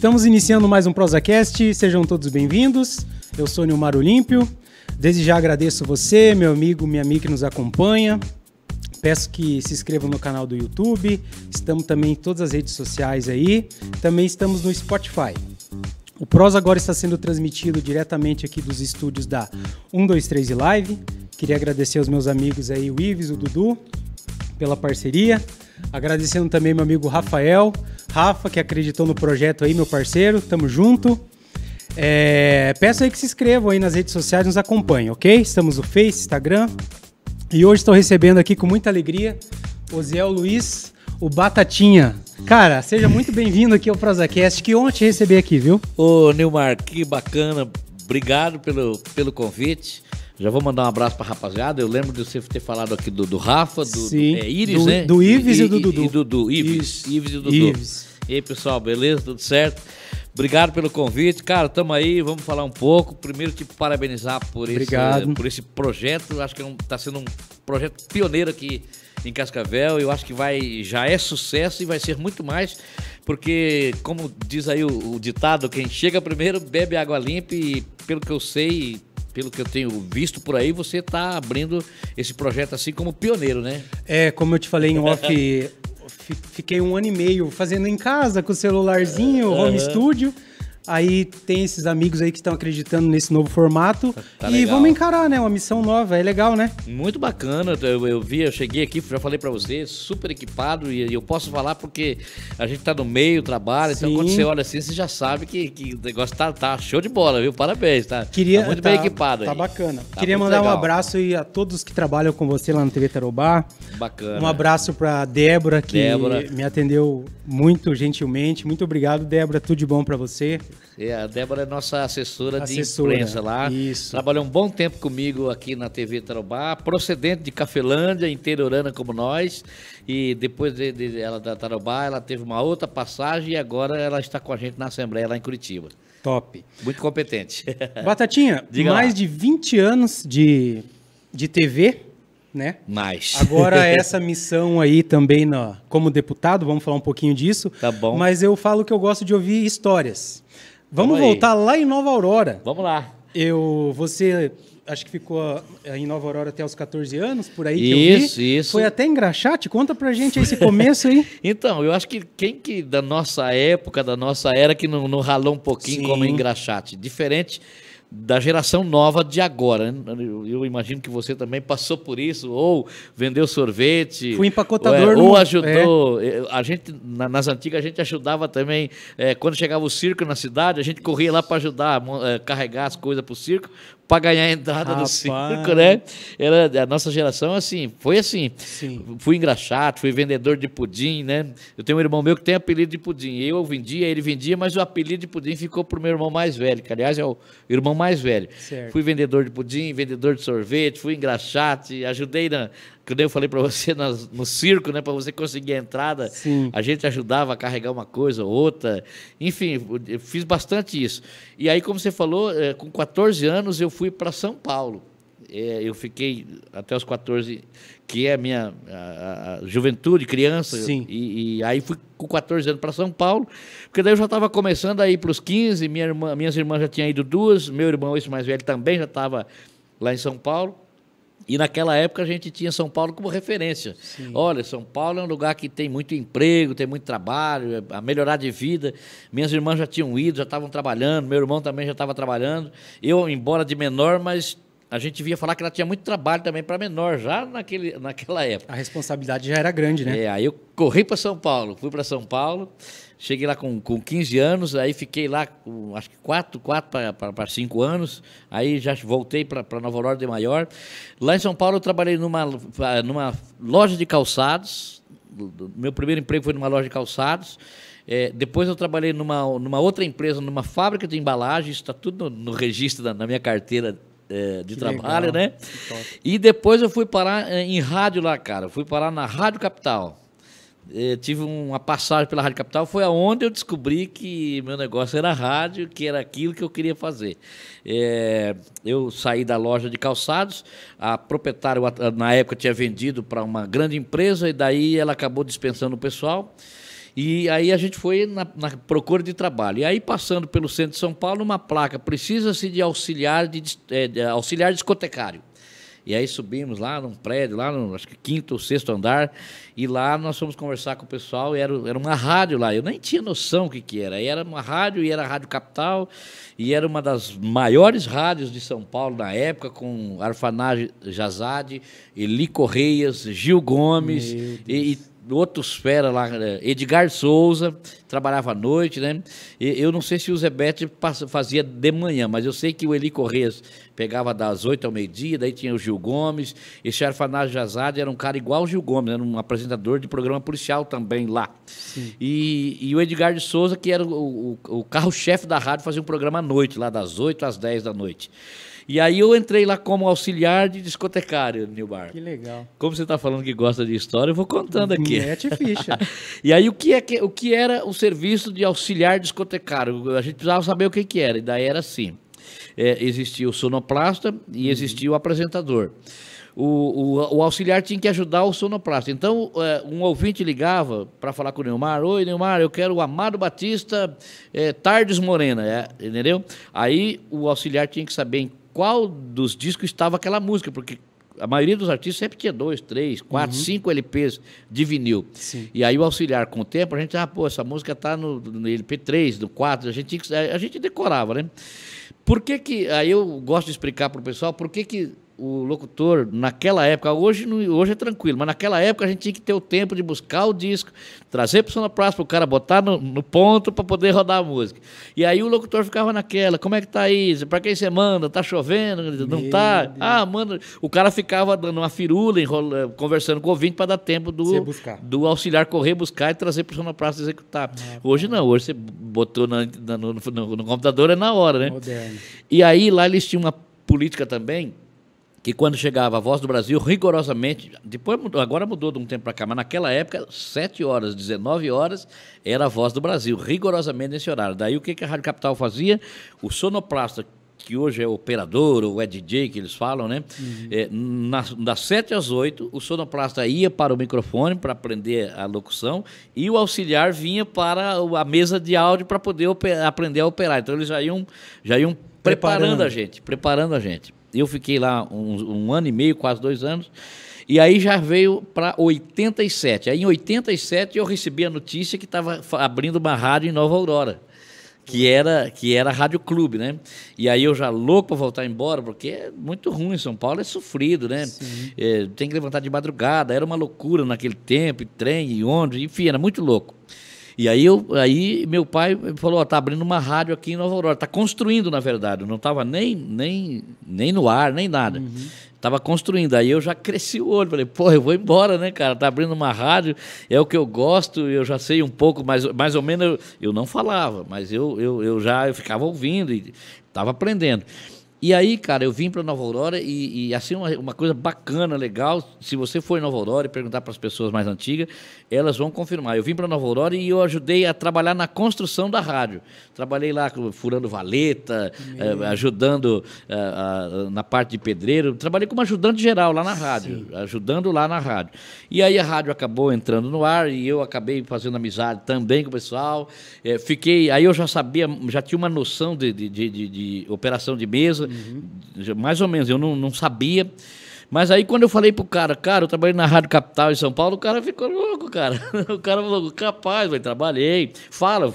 Estamos iniciando mais um ProsaCast, sejam todos bem-vindos. Eu sou Nilmar Olímpio. Desde já agradeço você, meu amigo, minha amiga que nos acompanha. Peço que se inscrevam no canal do YouTube. Estamos também em todas as redes sociais aí. Também estamos no Spotify. O Prosa agora está sendo transmitido diretamente aqui dos estúdios da 123 e Live. Queria agradecer aos meus amigos aí, o Ives e o Dudu, pela parceria. Agradecendo também meu amigo Rafael. Rafa, que acreditou no projeto aí, meu parceiro. Tamo junto. Peço aí que se inscrevam aí nas redes sociais, nos acompanhem, ok? Estamos no Face, Instagram. E hoje estou recebendo aqui com muita alegria o Ziel Luiz, o Batatinha. Cara, seja muito bem-vindo aqui ao ProsaCast. Que honra te receber aqui, viu? Ô, Nilmar, que bacana. Obrigado pelo convite. Já vou mandar um abraço pra rapaziada. Eu lembro de você ter falado aqui do Rafa, Iris, né? Do Ives e do Dudu. E do Ives. Ives e do Dudu. Ives. E aí, pessoal, beleza? Tudo certo? Obrigado pelo convite. Cara, estamos aí, vamos falar um pouco. Primeiro, te parabenizar por esse projeto. Acho que está sendo um projeto pioneiro aqui em Cascavel. Eu acho que já é sucesso e vai ser muito mais, porque, como diz aí o ditado, quem chega primeiro bebe água limpa e, pelo que eu sei, pelo que eu tenho visto por aí, você está abrindo esse projeto assim como pioneiro, né? Como eu te falei em off, fiquei 1 ano e meio fazendo em casa com o celularzinho, home studio. Aí tem esses amigos aí que estão acreditando nesse novo formato. Tá e legal. vamos encarar, né? Uma missão nova, é legal, né? Muito bacana, eu cheguei aqui, já falei pra você, super equipado, e eu posso falar porque a gente tá no meio, trabalha, então quando você olha assim, você já sabe que o negócio tá show de bola, viu? Parabéns, tá? Tá muito bem equipado aí. Tá bacana. Tá Queria muito mandar legal. um abraço aí a todos que trabalham com você lá no TV Tarobá. Bacana. Um abraço pra Débora, que me atendeu muito gentilmente. Muito obrigado, Débora, tudo de bom pra você. A Débora é nossa assessora de imprensa lá. Isso. Trabalhou um bom tempo comigo aqui na TV Tarobá, procedente de Cafelândia, interiorana como nós. E depois ela da Tarobá, ela teve uma outra passagem e agora ela está com a gente na Assembleia lá em Curitiba. Top. Muito competente. Batatinha, mais de 20 anos de TV, né? Mais. Agora essa missão aí também como deputado, vamos falar um pouquinho disso. Tá bom. Mas eu falo que eu gosto de ouvir histórias. Vamos voltar lá em Nova Aurora. Vamos lá. Você acho que ficou em Nova Aurora até os 14 anos, por aí que Isso, eu vi. isso. Foi até em Graxate? Conta pra gente esse começo aí. Então, eu acho que quem que da nossa época, da nossa era, que não ralou um pouquinho como em Graxate. Diferente da geração nova de agora. Eu imagino que você também passou por isso, ou vendeu sorvete. Fui empacotador. Ou ajudou. A gente, nas antigas, a gente ajudava também. Quando chegava o circo na cidade, a gente corria lá para ajudar a carregar as coisas para o circo, para ganhar a entrada do circo, né? A nossa geração, assim, foi assim. Sim. Fui engraxate, fui vendedor de pudim, né? Eu tenho um irmão meu que tem apelido de pudim. Eu vendia, ele vendia, mas o apelido de pudim ficou pro meu irmão mais velho, que aliás é o irmão mais velho. Certo. Fui vendedor de pudim, vendedor de sorvete, fui engraxate, ajudei quando eu falei para você no circo, né, para você conseguir a entrada. Sim. A gente ajudava a carregar uma coisa ou outra. Enfim, eu fiz bastante isso. E aí, como você falou, com 14 anos eu fui para São Paulo. Eu fiquei até os 14, que é a minha juventude, criança. Sim. E aí fui com 14 anos para São Paulo, porque daí eu já estava começando a ir para os 15, minhas irmãs já tinham ido 2, meu irmão, esse mais velho, também já estava lá em São Paulo. E naquela época a gente tinha São Paulo como referência. Sim. Olha, São Paulo é um lugar que tem muito emprego, tem muito trabalho, a melhorar de vida. Minhas irmãs já tinham ido, já estavam trabalhando, meu irmão também já estava trabalhando. Eu, embora de menor, mas a gente via falar que ela tinha muito trabalho também para menor, já naquela época. A responsabilidade já era grande, né? Aí eu corri para São Paulo, fui para São Paulo, cheguei lá com 15 anos, aí fiquei lá, acho que 4 para 5 anos, aí já voltei para Nova Aurora de Maior. Lá em São Paulo eu trabalhei numa loja de calçados, meu primeiro emprego foi numa loja de calçados. Depois eu trabalhei numa outra empresa, numa fábrica de embalagens, está tudo no registro na minha carteira de trabalho, legal, né? E depois eu fui parar em rádio lá, cara. Fui parar na Rádio Capital. Tive uma passagem pela Rádio Capital, foi aonde eu descobri que meu negócio era rádio, que era aquilo que eu queria fazer. Eu saí da loja de calçados, a proprietária na época tinha vendido para uma grande empresa e daí ela acabou dispensando o pessoal. E aí a gente foi na procura de trabalho. E aí, passando pelo centro de São Paulo, uma placa, precisa-se de auxiliar discotecário. E aí subimos lá num prédio, lá no acho que 5º ou 6º andar, e lá nós fomos conversar com o pessoal, e era uma rádio lá, eu nem tinha noção o que era. E era uma rádio, e era a Rádio Capital, e era uma das maiores rádios de São Paulo na época, com Arfanage Jazade, Eli Correias, Gil Gomes, e outros fera lá, Edgar Souza, trabalhava à noite, né? Eu não sei se o Zebete fazia de manhã, mas eu sei que o Eli Correias pegava das 8 ao meio-dia, daí tinha o Gil Gomes, esse Arfanage Jazade era um cara igual ao Gil Gomes, era um apresentador de programa policial também lá. E o Edgar de Souza, que era o carro-chefe da rádio, fazia um programa à noite, lá das 8 às 10 da noite. E aí eu entrei lá como auxiliar de discotecário, Nilbar. Que legal. Como você está falando que gosta de história, eu vou contando aqui. Mete ficha. E aí o que era o serviço de auxiliar discotecário? A gente precisava saber o que era. E daí era assim, existia o sonoplasta e existia o apresentador. O auxiliar tinha que ajudar o sonoplasta. Então, um ouvinte ligava para falar com o Neymar. Oi, Neymar, eu quero o Amado Batista, Tardes Morena, entendeu? Aí o auxiliar tinha que saber em qual dos discos estava aquela música, porque a maioria dos artistas sempre tinha 2, 3, 4, 5 LPs de vinil. Sim. E aí o auxiliar, com o tempo, a gente, essa música está no LP3, no 4, a gente decorava, né? Aí eu gosto de explicar para o pessoal por que o locutor, naquela época, hoje é tranquilo, mas naquela época a gente tinha que ter o tempo de buscar o disco, trazer para o sonoplasta, para o cara botar no ponto para poder rodar a música. E aí o locutor ficava naquela, como é que tá aí? Para quem você manda? Tá chovendo? Não tá? Ah, manda. O cara ficava dando uma firula, conversando com o ouvinte para dar tempo do auxiliar correr, buscar e trazer para o sonoplasta executar. Hoje não, hoje você botou no computador, é na hora, né? Moderno. E aí lá eles tinham uma política também, que quando chegava a Voz do Brasil, rigorosamente, agora mudou de um tempo para cá, mas naquela época, 7 horas, 19 horas, era a Voz do Brasil, rigorosamente nesse horário. Daí o que a Rádio Capital fazia? O sonoplasta, que hoje é operador, ou é DJ, que eles falam, né? Das 7 às 8, o sonoplasta ia para o microfone para aprender a locução e o auxiliar vinha para a mesa de áudio para poder aprender a operar. Então eles já iam preparando a gente. Eu fiquei lá um ano e meio, quase 2 anos, e aí já veio para 87. Aí em 87 eu recebi a notícia que estava abrindo uma rádio em Nova Aurora, que era a Rádio Clube, né? E aí eu já louco para voltar embora, porque é muito ruim, São Paulo é sofrido, né? Tem que levantar de madrugada, era uma loucura naquele tempo, trem, e ônibus, enfim, era muito louco. E aí meu pai falou, tá abrindo uma rádio aqui em Nova Aurora, tá construindo, na verdade, não estava nem no ar, nem nada. Estava construindo, aí eu já cresci o olho, falei, eu vou embora, né, cara, tá abrindo uma rádio, é o que eu gosto, eu já sei um pouco, mais ou menos, eu não falava, mas eu ficava ouvindo e estava aprendendo. E aí, cara, eu vim para Nova Aurora e assim, uma coisa bacana, legal, se você for em Nova Aurora e perguntar para as pessoas mais antigas, elas vão confirmar. Eu vim para Nova Aurora e eu ajudei a trabalhar na construção da rádio. Trabalhei lá furando valeta, ajudando na parte de pedreiro. Trabalhei como ajudante geral lá na rádio, ajudando lá na rádio. E aí a rádio acabou entrando no ar e eu acabei fazendo amizade também com o pessoal. Aí eu já sabia, já tinha uma noção de operação de mesa, mais ou menos, eu não sabia. Mas aí quando eu falei pro cara, eu trabalhei na Rádio Capital em São Paulo, o cara ficou louco, cara. O cara falou, capaz, eu trabalhei. Falo,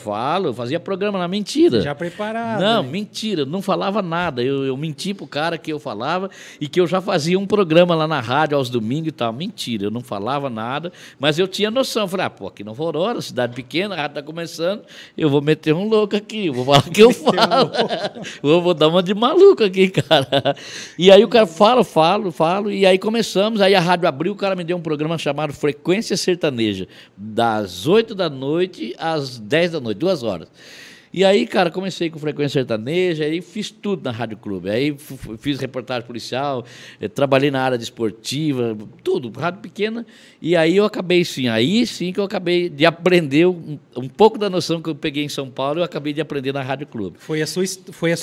fazia programa na mentira. Já preparado. Não, né? Mentira, não falava nada. Eu menti pro cara que eu falava e que eu já fazia um programa lá na rádio aos domingos e tal. Mentira, eu não falava nada, mas eu tinha noção. Falei, aqui não vou Aurora, cidade pequena, a rádio tá começando, eu vou meter um louco aqui, vou falar o que eu falo. Vou dar uma de maluco aqui, cara. E aí o cara falo. E aí começamos, aí a rádio abriu, o cara me deu um programa chamado Frequência Sertaneja, das 8 da noite às 10 da noite, 2 horas. E aí, cara, comecei com Frequência Sertaneja, aí fiz tudo na Rádio Clube. Aí fiz reportagem policial, trabalhei na área desportiva, tudo, rádio pequena. E aí eu acabei, aí sim que eu acabei de aprender um pouco da noção que eu peguei em São Paulo, eu acabei de aprender na Rádio Clube. Foi a sua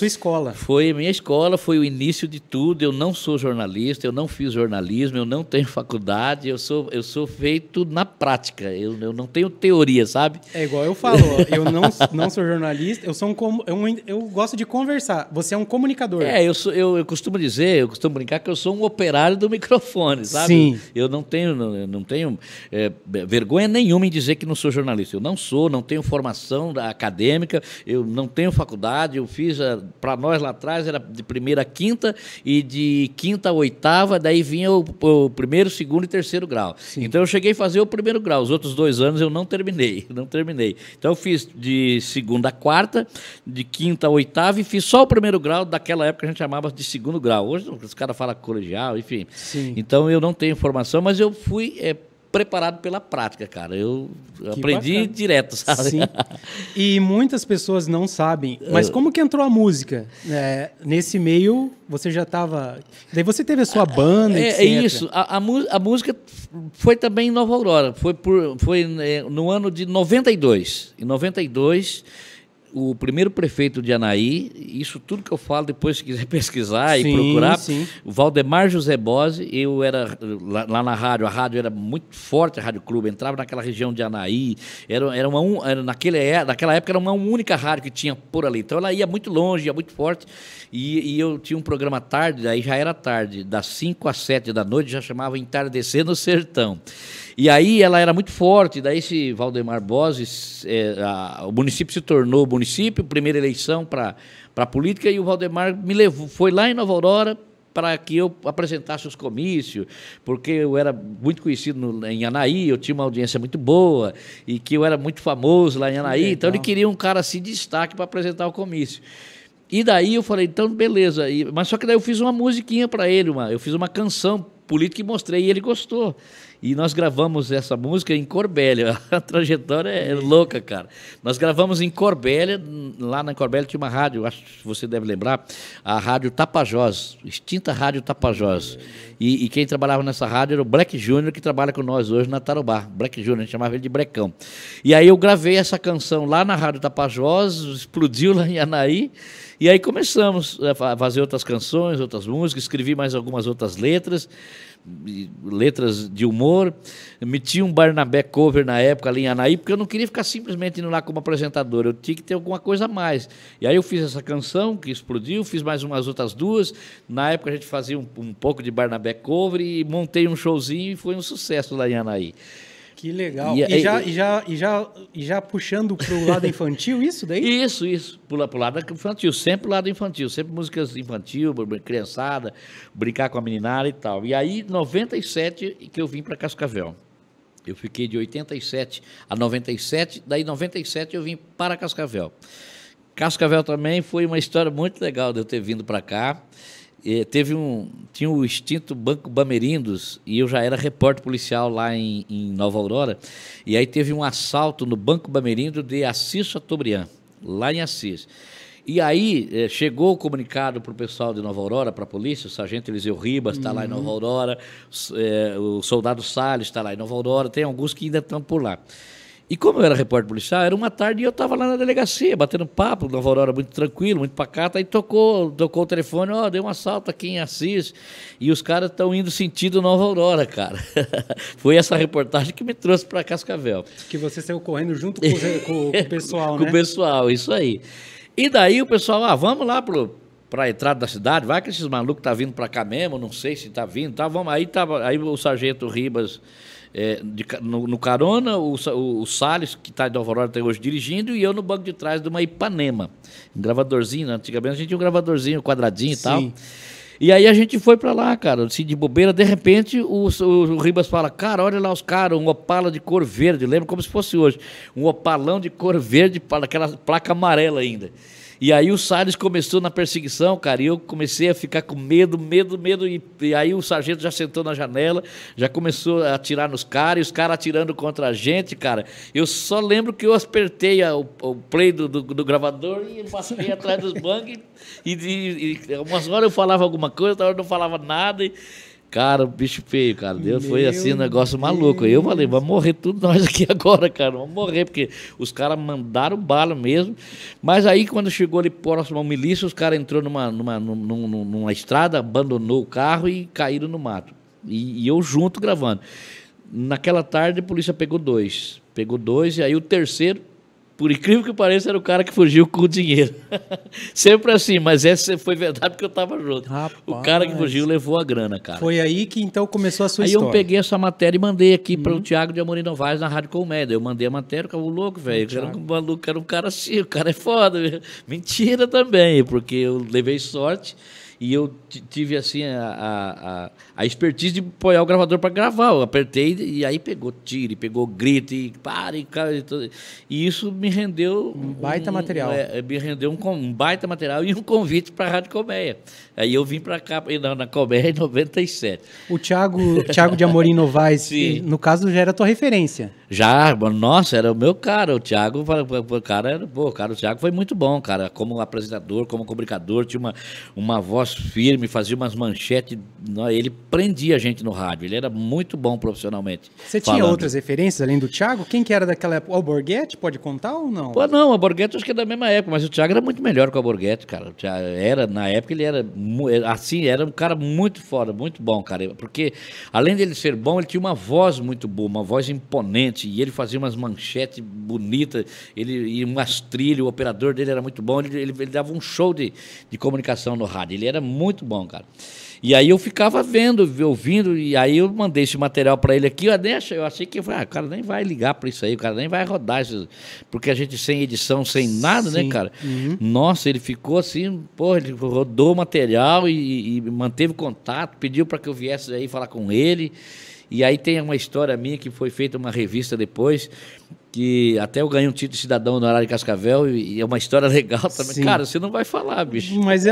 escola. Foi a minha escola, foi o início de tudo. Eu não sou jornalista, eu não fiz jornalismo, eu não tenho faculdade, eu sou feito na prática, eu não tenho teoria, sabe? É igual eu falo, eu não sou jornalista, eu gosto de conversar. Você é um comunicador. Eu costumo dizer, eu costumo brincar que eu sou um operário do microfone, sabe? Sim. Eu não tenho vergonha nenhuma em dizer que não sou jornalista. Eu não tenho formação acadêmica, eu não tenho faculdade, eu fiz, para nós lá atrás, era de primeira a quinta e de quinta a oitava, daí vinha o primeiro, segundo e terceiro grau. Sim. Então eu cheguei a fazer o primeiro grau, os outros 2 anos eu não terminei. Então eu fiz de segunda a quarta, de quinta a oitava e fiz só o primeiro grau, daquela época a gente chamava de segundo grau. Hoje os caras falam colegial, enfim. Sim. Então eu não tenho formação, mas eu fui preparado pela prática, cara. Eu aprendi bacana. Direto, sabe? Sim. E muitas pessoas não sabem. Mas como que entrou a música? Nesse meio, você já estava... Daí você teve a sua banda, etc. É isso. A música foi também em Nova Aurora. Foi no ano de 92. Em 92... O primeiro prefeito de Anaí, isso tudo que eu falo, depois se quiser pesquisar e procurar, o Valdemar José Bose, eu era lá na rádio, a rádio era muito forte, a Rádio Clube, entrava naquela região de Anaí, naquela época era uma única rádio que tinha por ali, então ela ia muito longe, ia muito forte, e eu tinha um programa à tarde, aí já era tarde, das 5 às 7 da noite, já chamava Entardecer no Sertão. E aí ela era muito forte, daí esse Valdemar Bose, o município se tornou município, primeira eleição para a política, e o Valdemar me levou, foi lá em Nova Aurora para que eu apresentasse os comícios, porque eu era muito conhecido em Anaí, eu tinha uma audiência muito boa, e que eu era muito famoso lá em Anaí, então ele queria um cara assim de destaque para apresentar o comício. E daí eu falei, então beleza, mas só que daí eu fiz uma musiquinha para ele, eu fiz uma canção política e mostrei, e ele gostou. E nós gravamos essa música em Corbélia. A trajetória é louca, cara. Nós gravamos em Corbélia, lá na Corbélia tinha uma rádio, acho que você deve lembrar, a Rádio Tapajós, extinta Rádio Tapajós. E quem trabalhava nessa rádio era o Black Júnior, que trabalha com nós hoje na Tarubá. Black Júnior, a gente chamava ele de Brecão. E aí eu gravei essa canção lá na Rádio Tapajós, explodiu lá em Anaí, e aí começamos a fazer outras canções, outras músicas, escrevi mais algumas outras letras de humor, meti um Barnabé cover na época ali em Anaí, porque eu não queria ficar simplesmente indo lá como apresentador, eu tinha que ter alguma coisa a mais. E aí eu fiz essa canção que explodiu, fiz mais umas outras 2, na época a gente fazia um pouco de Barnabé cover e montei um showzinho e foi um sucesso lá em Anaí. Que legal. E já puxando para o lado infantil, isso daí? Isso. Pro lado infantil, sempre pro lado infantil, sempre músicas infantil, criançada, brincar com a meninada e tal. E aí, em 97, que eu vim para Cascavel. Eu fiquei de 87 a 97, daí em 97 eu vim para Cascavel. Cascavel também foi uma história muito legal de eu ter vindo para cá. Tinha o extinto Banco Bamerindos, e eu já era repórter policial lá em Nova Aurora, e aí teve um assalto no Banco Bamerindos de Assis Chateaubriand, lá em Assis. E aí chegou o comunicado para o pessoal de Nova Aurora, para a polícia, o sargento Eliseu Ribas está lá em Nova Aurora, o soldado Salles está lá em Nova Aurora, tem alguns que ainda estão por lá. E como eu era repórter policial, era uma tarde e eu estava lá na delegacia, batendo papo, Nova Aurora muito tranquilo, muito pacato, aí tocou o telefone, deu um assalto aqui em Assis, e os caras estão indo sentido Nova Aurora, cara. Foi essa reportagem que me trouxe para Cascavel. Que você saiu correndo junto com o pessoal, né? Com o pessoal, isso aí. E daí o pessoal, vamos lá para a entrada da cidade, vai que esses malucos estão vindo para cá mesmo, não sei se está vindo, tá, vamos. Aí o sargento Ribas... no carona, o Salles, que está em Nova Aurora até hoje dirigindo, e eu no banco de trás de uma Ipanema, um gravadorzinho, antigamente a gente tinha um gravadorzinho quadradinho e tal, e aí a gente foi para lá, cara, assim, de bobeira, de repente o Ribas fala, cara, olha lá os caras, um Opala de cor verde, lembro como se fosse hoje, um Opalão de cor verde, aquela placa amarela ainda. E aí o Salles começou na perseguição, cara, e eu comecei a ficar com medo, e aí o sargento já sentou na janela, já começou a atirar nos caras, e os caras atirando contra a gente, cara. Eu só lembro que eu apertei o play do gravador e passei atrás dos bancos, e umas horas eu falava alguma coisa, outra hora eu não falava nada, cara, o bicho feio, cara. Foi assim um negócio maluco. Eu falei, vamos morrer tudo nós aqui agora, cara. Vamos morrer, porque os caras mandaram bala mesmo. Mas aí, quando chegou ali próximo ao milícia, os caras entrou numa estrada, abandonou o carro e caíram no mato. E eu junto gravando. Naquela tarde, a polícia pegou dois. E aí o terceiro, por incrível que pareça, era o cara que fugiu com o dinheiro. Sempre assim, mas essa foi verdade porque eu estava junto. Rapaz, o cara que fugiu levou a grana, cara. Foi aí que então começou a sua aí história. Aí eu peguei essa matéria e mandei aqui para o Thiago de Amorim Novaes na Rádio Colmédia. Eu mandei a matéria, ficava louco, velho. Era um cara assim, o cara é foda. Véio. Mentira também, porque eu levei sorte. E eu tive assim a expertise de apoiar o gravador para gravar. Eu apertei e aí pegou tiro, pegou grito, e e isso me rendeu um baita material. Me rendeu um baita material e um convite para a Rádio Colmeia. Aí eu vim para cá, na Colmeia em 97. O Thiago de Amorim Novaes, no caso, já era a tua referência. Já, nossa, era o meu cara. O Thiago, o Thiago foi muito bom, cara. Como apresentador, como comunicador, tinha uma voz firme, fazia umas manchetes. Ele prendia a gente no rádio. Ele era muito bom profissionalmente. Você tinha outras referências além do Thiago? Quem que era daquela época? O Alborguete, pode contar ou não? Pô, não, o Alborguete acho que é da mesma época, mas o Thiago era muito melhor que o Alborguete, cara. Na época ele era assim, era um cara muito foda, muito bom, cara. Porque além dele ser bom, ele tinha uma voz muito boa, uma voz imponente, e ele fazia umas manchetes bonitas, e umas trilhas, o operador dele era muito bom, ele dava um show de comunicação no rádio, ele era muito bom, cara. E aí eu ficava ouvindo, e aí eu mandei esse material para ele aqui, eu achei que o cara nem vai ligar para isso aí, o cara nem vai rodar isso, porque a gente sem edição, sem nada, né, cara? Uhum. Nossa, ele ficou assim, ele rodou o material e manteve contato, pediu para que eu viesse aí falar com ele. E aí tem uma história minha que foi feita uma revista depois, que até eu ganhei um título de cidadão no horário de Cascavel, e é uma história legal também. Sim. Cara, você não vai falar, bicho. Mas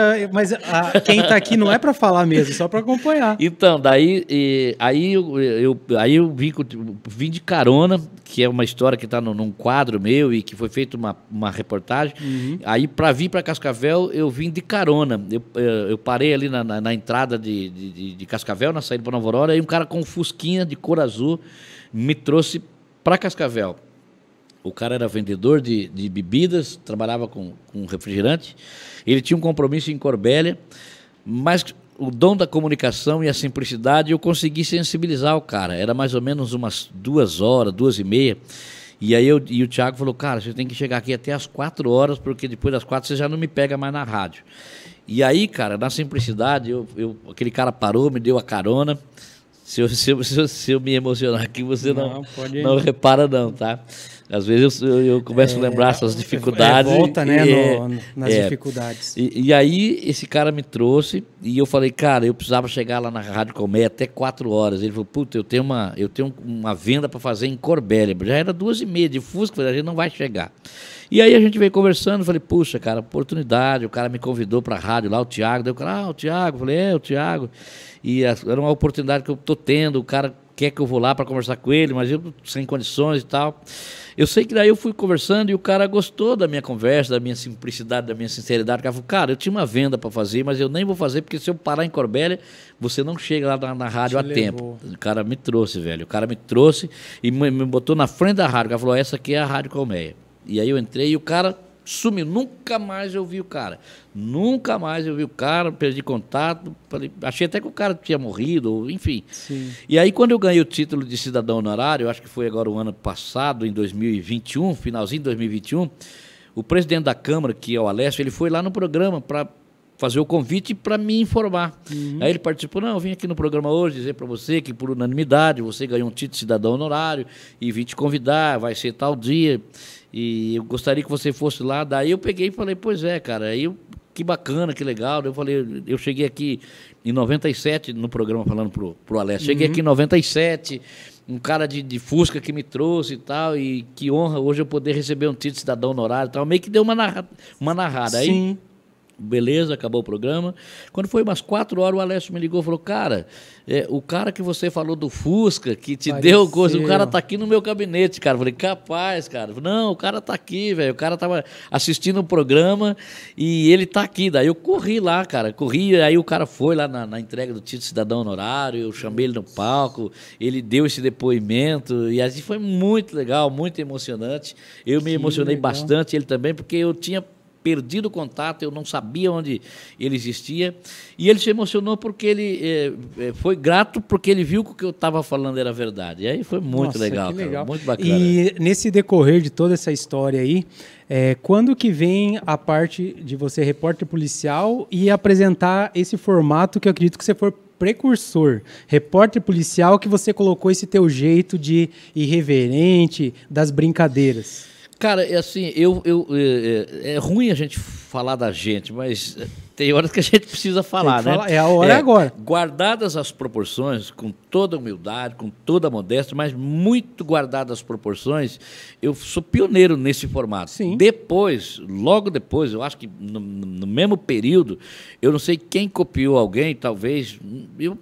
quem está aqui não é para falar mesmo, só para acompanhar. Então, aí eu vim de carona, que é uma história que está num quadro meu e que foi feita uma reportagem. Uhum. Aí, para vir para Cascavel, eu vim de carona. Eu parei ali na entrada de Cascavel, na saída para Nova Aurora, e um cara com um fusquinha de cor azul me trouxe para Cascavel. O cara era vendedor de bebidas, trabalhava com refrigerante. Ele tinha um compromisso em Corbélia, mas o dom da comunicação e a simplicidade, eu consegui sensibilizar o cara. Era mais ou menos umas 2 horas, 2h30. E aí o Thiago falou, cara, você tem que chegar aqui até às 4 horas, porque depois das 4 você já não me pega mais na rádio. E aí, cara, na simplicidade, aquele cara parou, me deu a carona. Se eu me emocionar aqui, você não repara não, tá? Às vezes eu começo a lembrar essas dificuldades. Volta, né, nas dificuldades. E aí esse cara me trouxe e eu falei, cara, eu precisava chegar lá na Rádio Colmeia até 4 horas. Ele falou, puta, eu tenho uma venda para fazer em Corbélia. Já era 2h30 de Fusca, a gente não vai chegar. E aí a gente veio conversando, falei, puxa, cara, oportunidade. O cara me convidou para a rádio lá, o Thiago. Daí o cara, o Thiago. Falei, o Thiago. E era uma oportunidade que eu tô tendo, o cara quer que eu vou lá para conversar com ele, mas eu sem condições e tal. Eu sei que daí eu fui conversando e o cara gostou da minha conversa, da minha simplicidade, da minha sinceridade. O cara falou, cara, eu tinha uma venda para fazer, mas eu nem vou fazer, porque se eu parar em Corbélia, você não chega lá na rádio a tempo. O cara me trouxe, velho. O cara me trouxe e me botou na frente da rádio. O cara falou, essa aqui é a Rádio Colmeia. E aí eu entrei e o cara sumiu. Nunca mais eu vi o cara. Perdi contato. Achei até que o cara tinha morrido, enfim. Sim. E aí, quando eu ganhei o título de cidadão honorário, acho que foi agora o ano passado, em 2021, finalzinho de 2021, o presidente da Câmara, que é o Alessio, ele foi lá no programa para fazer o convite para me informar. Uhum. Aí ele participou, eu vim aqui no programa hoje dizer para você que, por unanimidade, você ganhou um título de cidadão honorário e vim te convidar, vai ser tal dia, e eu gostaria que você fosse lá. Daí eu peguei e falei, pois é, cara. Aí eu que bacana, que legal. Eu falei, eu cheguei aqui em 97, no programa falando pro Alessio, cheguei aqui em 97, um cara de Fusca que me trouxe e tal, e que honra hoje eu poder receber um título de cidadão honorário e tal. Meio que deu uma narrada. Aí, Sim. beleza, acabou o programa. Quando foi umas 4 horas, o Alessio me ligou e falou, cara, o cara que você falou do Fusca, que te deu coisa, o cara tá aqui no meu gabinete, cara. Eu falei, capaz, cara. Não, o cara tá aqui, velho. O cara tava assistindo o programa e ele tá aqui. Daí eu corri lá, cara. Corri, aí o cara foi lá na entrega do título de cidadão honorário, eu chamei ele no palco, ele deu esse depoimento, e assim foi muito legal, muito emocionante. Eu me emocionei bastante, ele também, porque eu tinha perdido o contato, eu não sabia onde ele existia, e ele se emocionou porque ele foi grato porque ele viu que o que eu estava falando era verdade. E aí foi muito legal, cara, muito bacana. E nesse decorrer de toda essa história aí, quando que vem a parte de você, repórter policial, e apresentar esse formato que eu acredito que você for precursor, repórter policial, que você colocou esse teu jeito de irreverente, das brincadeiras? Cara, assim, é ruim a gente falar da gente, mas tem horas que a gente precisa falar, né? É a hora agora. Guardadas as proporções, com toda humildade, com toda modéstia, mas muito guardadas as proporções, eu sou pioneiro nesse formato. Sim. Depois, logo depois, eu acho que no mesmo período, eu não sei quem copiou alguém, talvez, eu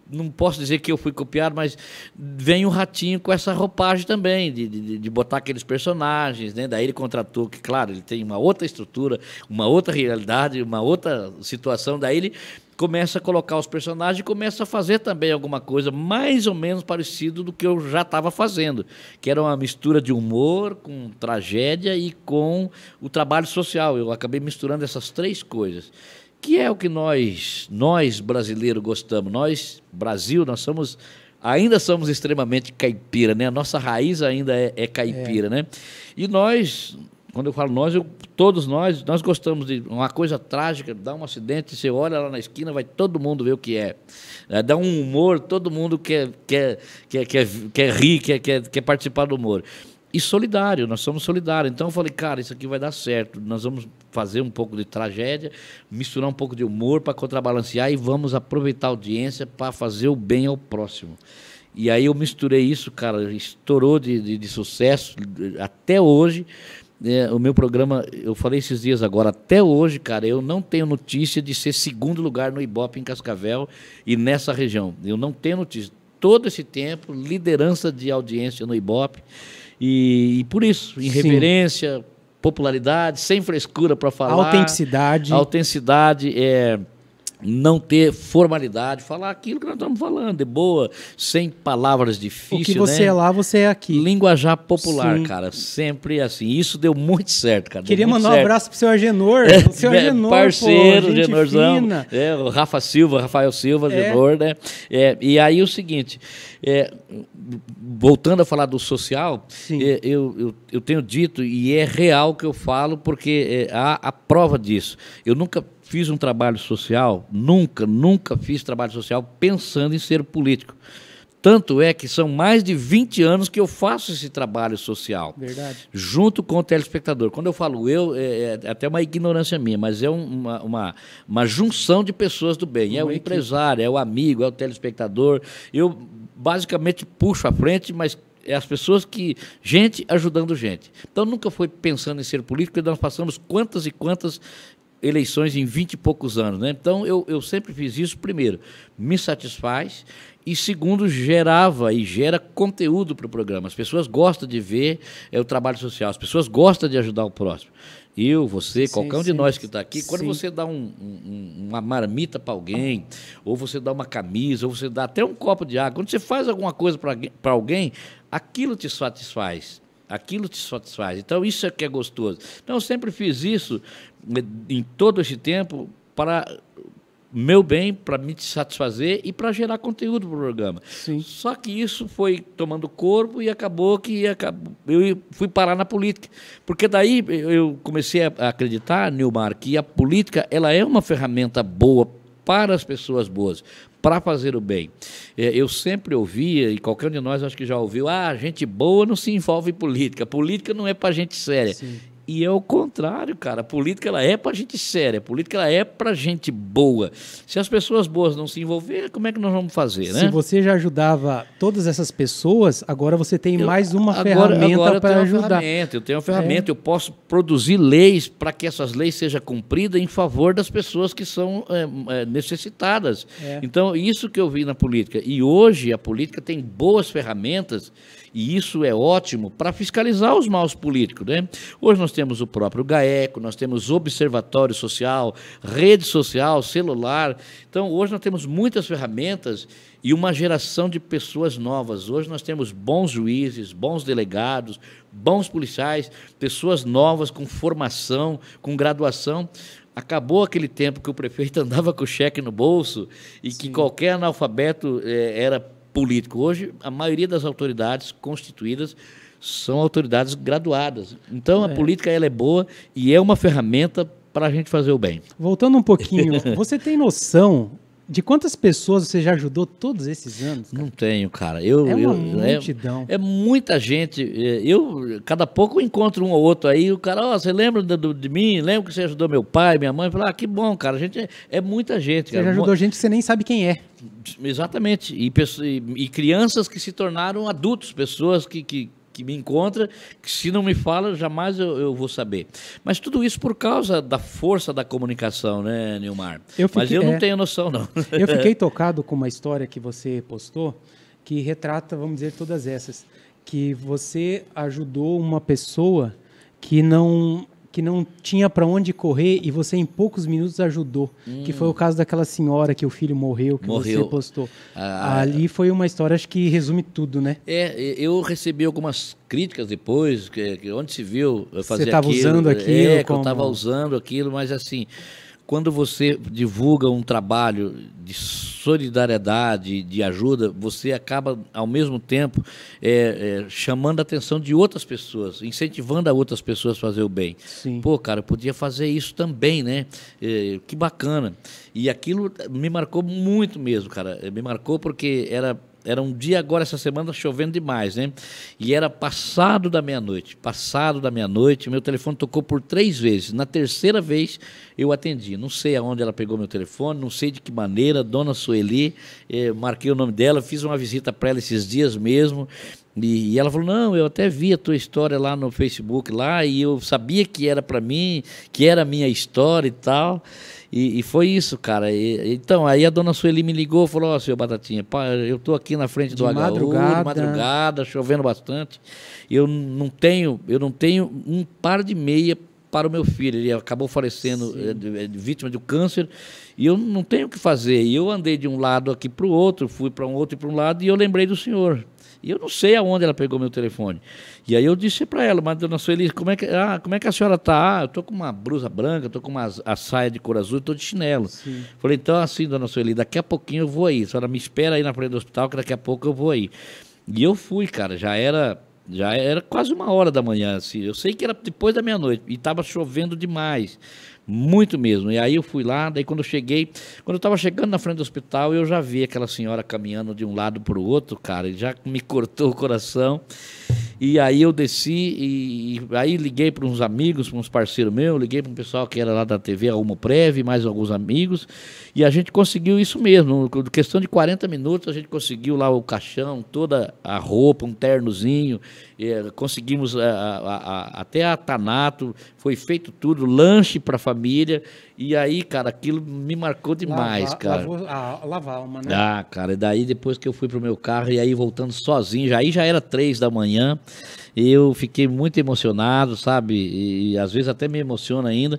não posso dizer que eu fui copiado, mas vem o Ratinho com essa roupagem também, de botar aqueles personagens, né? Daí ele contratou, que claro, ele tem uma outra estrutura, uma outra realidade, uma outra situação, daí ele começa a colocar os personagens e começa a fazer também alguma coisa mais ou menos parecido do que eu já estava fazendo, que era uma mistura de humor com tragédia e com o trabalho social. Eu acabei misturando essas 3 coisas. Que é o que nós brasileiros gostamos. Nós, Brasil, ainda somos extremamente caipira, né? A nossa raiz ainda é caipira, né? E nós, quando eu falo nós, todos nós gostamos de uma coisa trágica, dá um acidente, você olha lá na esquina, vai todo mundo ver o que é. Dá um humor, todo mundo quer rir, quer participar do humor. E solidário, nós somos solidários. Então eu falei, cara, isso aqui vai dar certo. Nós vamos fazer um pouco de tragédia, misturar um pouco de humor para contrabalancear e vamos aproveitar a audiência para fazer o bem ao próximo. E aí eu misturei isso, cara, estourou de sucesso até hoje. O meu programa, eu falei esses dias agora, até hoje, cara, eu não tenho notícia de ser 2º lugar no Ibope em Cascavel e nessa região. Eu não tenho notícia. Todo esse tempo, liderança de audiência no Ibope. E por isso, irreverência, popularidade, sem frescura para falar. Autenticidade, não ter formalidade, falar aquilo que nós estamos falando, de boa, sem palavras difíceis. O que você é lá, você é aqui. Linguajar popular, cara, sempre assim. Isso deu muito certo, cara. Queria mandar um abraço pro seu Agenor. O seu Agenor, parceiro, gente Genorzão. fina. O Rafael Silva, Agenor, né? E aí o seguinte, voltando a falar do social, eu tenho dito, e é real que eu falo, porque há a prova disso. Eu nunca fiz um trabalho social, nunca fiz trabalho social pensando em ser político. Tanto é que são mais de 20 anos que eu faço esse trabalho social. Verdade. Junto com o telespectador. Quando eu falo é até uma ignorância minha, mas é uma junção de pessoas do bem. É o empresário, é o amigo, é o telespectador. Eu basicamente puxo à frente, mas é as pessoas gente ajudando gente. Então nunca foi pensando em ser político, porque nós passamos quantas e quantas eleições em 20 e poucos anos, né? Então eu sempre fiz isso, primeiro, me satisfaz, e segundo, gerava e gera conteúdo para o programa. As pessoas gostam de ver o trabalho social, as pessoas gostam de ajudar o próximo. Eu, você, qualquer um de nós que está aqui, quando você dá uma marmita para alguém, ou você dá uma camisa, ou você dá até um copo de água, quando você faz alguma coisa para alguém, aquilo te satisfaz. Aquilo te satisfaz. Então, isso é que é gostoso. Então, eu sempre fiz isso em todo esse tempo para meu bem, para me satisfazer e para gerar conteúdo para o programa. Sim. Só que isso foi tomando corpo e acabou que eu fui parar na política. Porque daí eu comecei a acreditar, Nilmar, que a política ela é uma ferramenta boa para as pessoas boas, para fazer o bem. Eu sempre ouvia, e qualquer um de nós acho que já ouviu, gente boa não se envolve em política, política não é para gente séria. Sim. E é o contrário, cara. A política ela é para gente séria, a política ela é para gente boa. Se as pessoas boas não se envolverem, como é que nós vamos fazer, né? Se você já ajudava todas essas pessoas, agora você tem mais uma agora ferramenta para ajudar. Eu tenho uma ferramenta, eu posso produzir leis para que essas leis sejam cumpridas em favor das pessoas que são necessitadas. Então, isso que eu vi na política. E hoje a política tem boas ferramentas, e isso é ótimo para fiscalizar os maus políticos, né? Hoje nós temos o próprio GAECO, nós temos observatório social, rede social, celular. Então, hoje nós temos muitas ferramentas e uma geração de pessoas novas. Hoje nós temos bons juízes, bons delegados, bons policiais, pessoas novas com formação, com graduação. Acabou aquele tempo que o prefeito andava com o cheque no bolso e que qualquer analfabeto era político. Hoje, a maioria das autoridades constituídas são autoridades graduadas. Então, a política ela é boa e é uma ferramenta para a gente fazer o bem. Voltando um pouquinho, você tem noção de quantas pessoas você já ajudou todos esses anos? Cara? Não tenho, cara. Uma multidão. É muita gente. Cada pouco eu encontro um ou outro aí, o cara, você lembra de mim? Lembra que você ajudou meu pai, minha mãe? Eu falo, que bom, cara. A gente é muita gente. Você já ajudou gente que você nem sabe quem é. Exatamente. E crianças que se tornaram adultos, pessoas que me encontra, que se não me fala, jamais eu vou saber. Mas tudo isso por causa da força da comunicação, né, Nilmar? Mas eu não tenho noção, não. Eu fiquei tocado com uma história que você postou, que retrata, vamos dizer, todas essas. Que você ajudou uma pessoa que não tinha para onde correr e você em poucos minutos ajudou. Que foi o caso daquela senhora que o filho morreu, que você postou. Ali foi uma história, acho que resume tudo, né? Eu recebi algumas críticas depois, que onde se viu eu fazer aquilo. Você estava usando aquilo. Que eu estava usando aquilo, mas assim, quando você divulga um trabalho de solidariedade, de ajuda, você acaba, ao mesmo tempo, chamando a atenção de outras pessoas, incentivando a outras pessoas a fazer o bem. Sim. Pô, cara, eu podia fazer isso também, né? Que bacana. E aquilo me marcou muito mesmo, cara. Me marcou porque era um dia agora, essa semana, chovendo demais, né? E era passado da meia-noite. Meu telefone tocou por 3 vezes. Na terceira vez, eu atendi. Não sei aonde ela pegou meu telefone, não sei de que maneira. Dona Sueli, marquei o nome dela, fiz uma visita para ela esses dias mesmo. E ela falou, não, eu até vi a tua história lá no Facebook, lá, e eu sabia que era para mim, que era a minha história e tal. E foi isso, cara. Então, aí a dona Sueli me ligou e falou, ó, seu Batatinha, pá, eu estou aqui na frente do HU, de madrugada, chovendo bastante. Eu não tenho um par de meia para o meu filho. Ele acabou falecendo, vítima de um câncer, e eu não tenho o que fazer. E eu andei de um lado aqui para o outro, fui para um outro e para um lado, e eu lembrei do senhor. E eu não sei aonde ela pegou meu telefone. E aí eu disse para ela, mas dona Sueli, como é que a senhora está? Eu estou com uma blusa branca, estou com a saia de cor azul, estou de chinelo. Sim. Falei, então assim, dona Sueli, daqui a pouquinho eu vou aí. A senhora me espera aí na frente do hospital, que daqui a pouco eu vou aí. E eu fui, cara, já era quase 1h da manhã, assim. Eu sei que era depois da meia-noite, e estava chovendo demais. Muito mesmo. E aí eu fui lá, daí quando eu estava chegando na frente do hospital, eu já vi aquela senhora caminhando de um lado para o outro, cara, e já me cortou o coração. E aí eu desci e aí liguei para uns amigos, para uns parceiros meus, liguei para um pessoal que era lá da TV, a Homoprev, mais alguns amigos, e a gente conseguiu isso mesmo. Em questão de 40 minutos, a gente conseguiu lá o caixão, toda a roupa, um ternozinho, conseguimos até a Tanato, foi feito tudo, lanche para a família, e aí, cara, aquilo me marcou demais, cara. Lavar a alma, né? Cara, e daí depois que eu fui pro meu carro, e aí voltando sozinho, aí já era 3 da manhã, eu fiquei muito emocionado, sabe? E às vezes até me emociona ainda,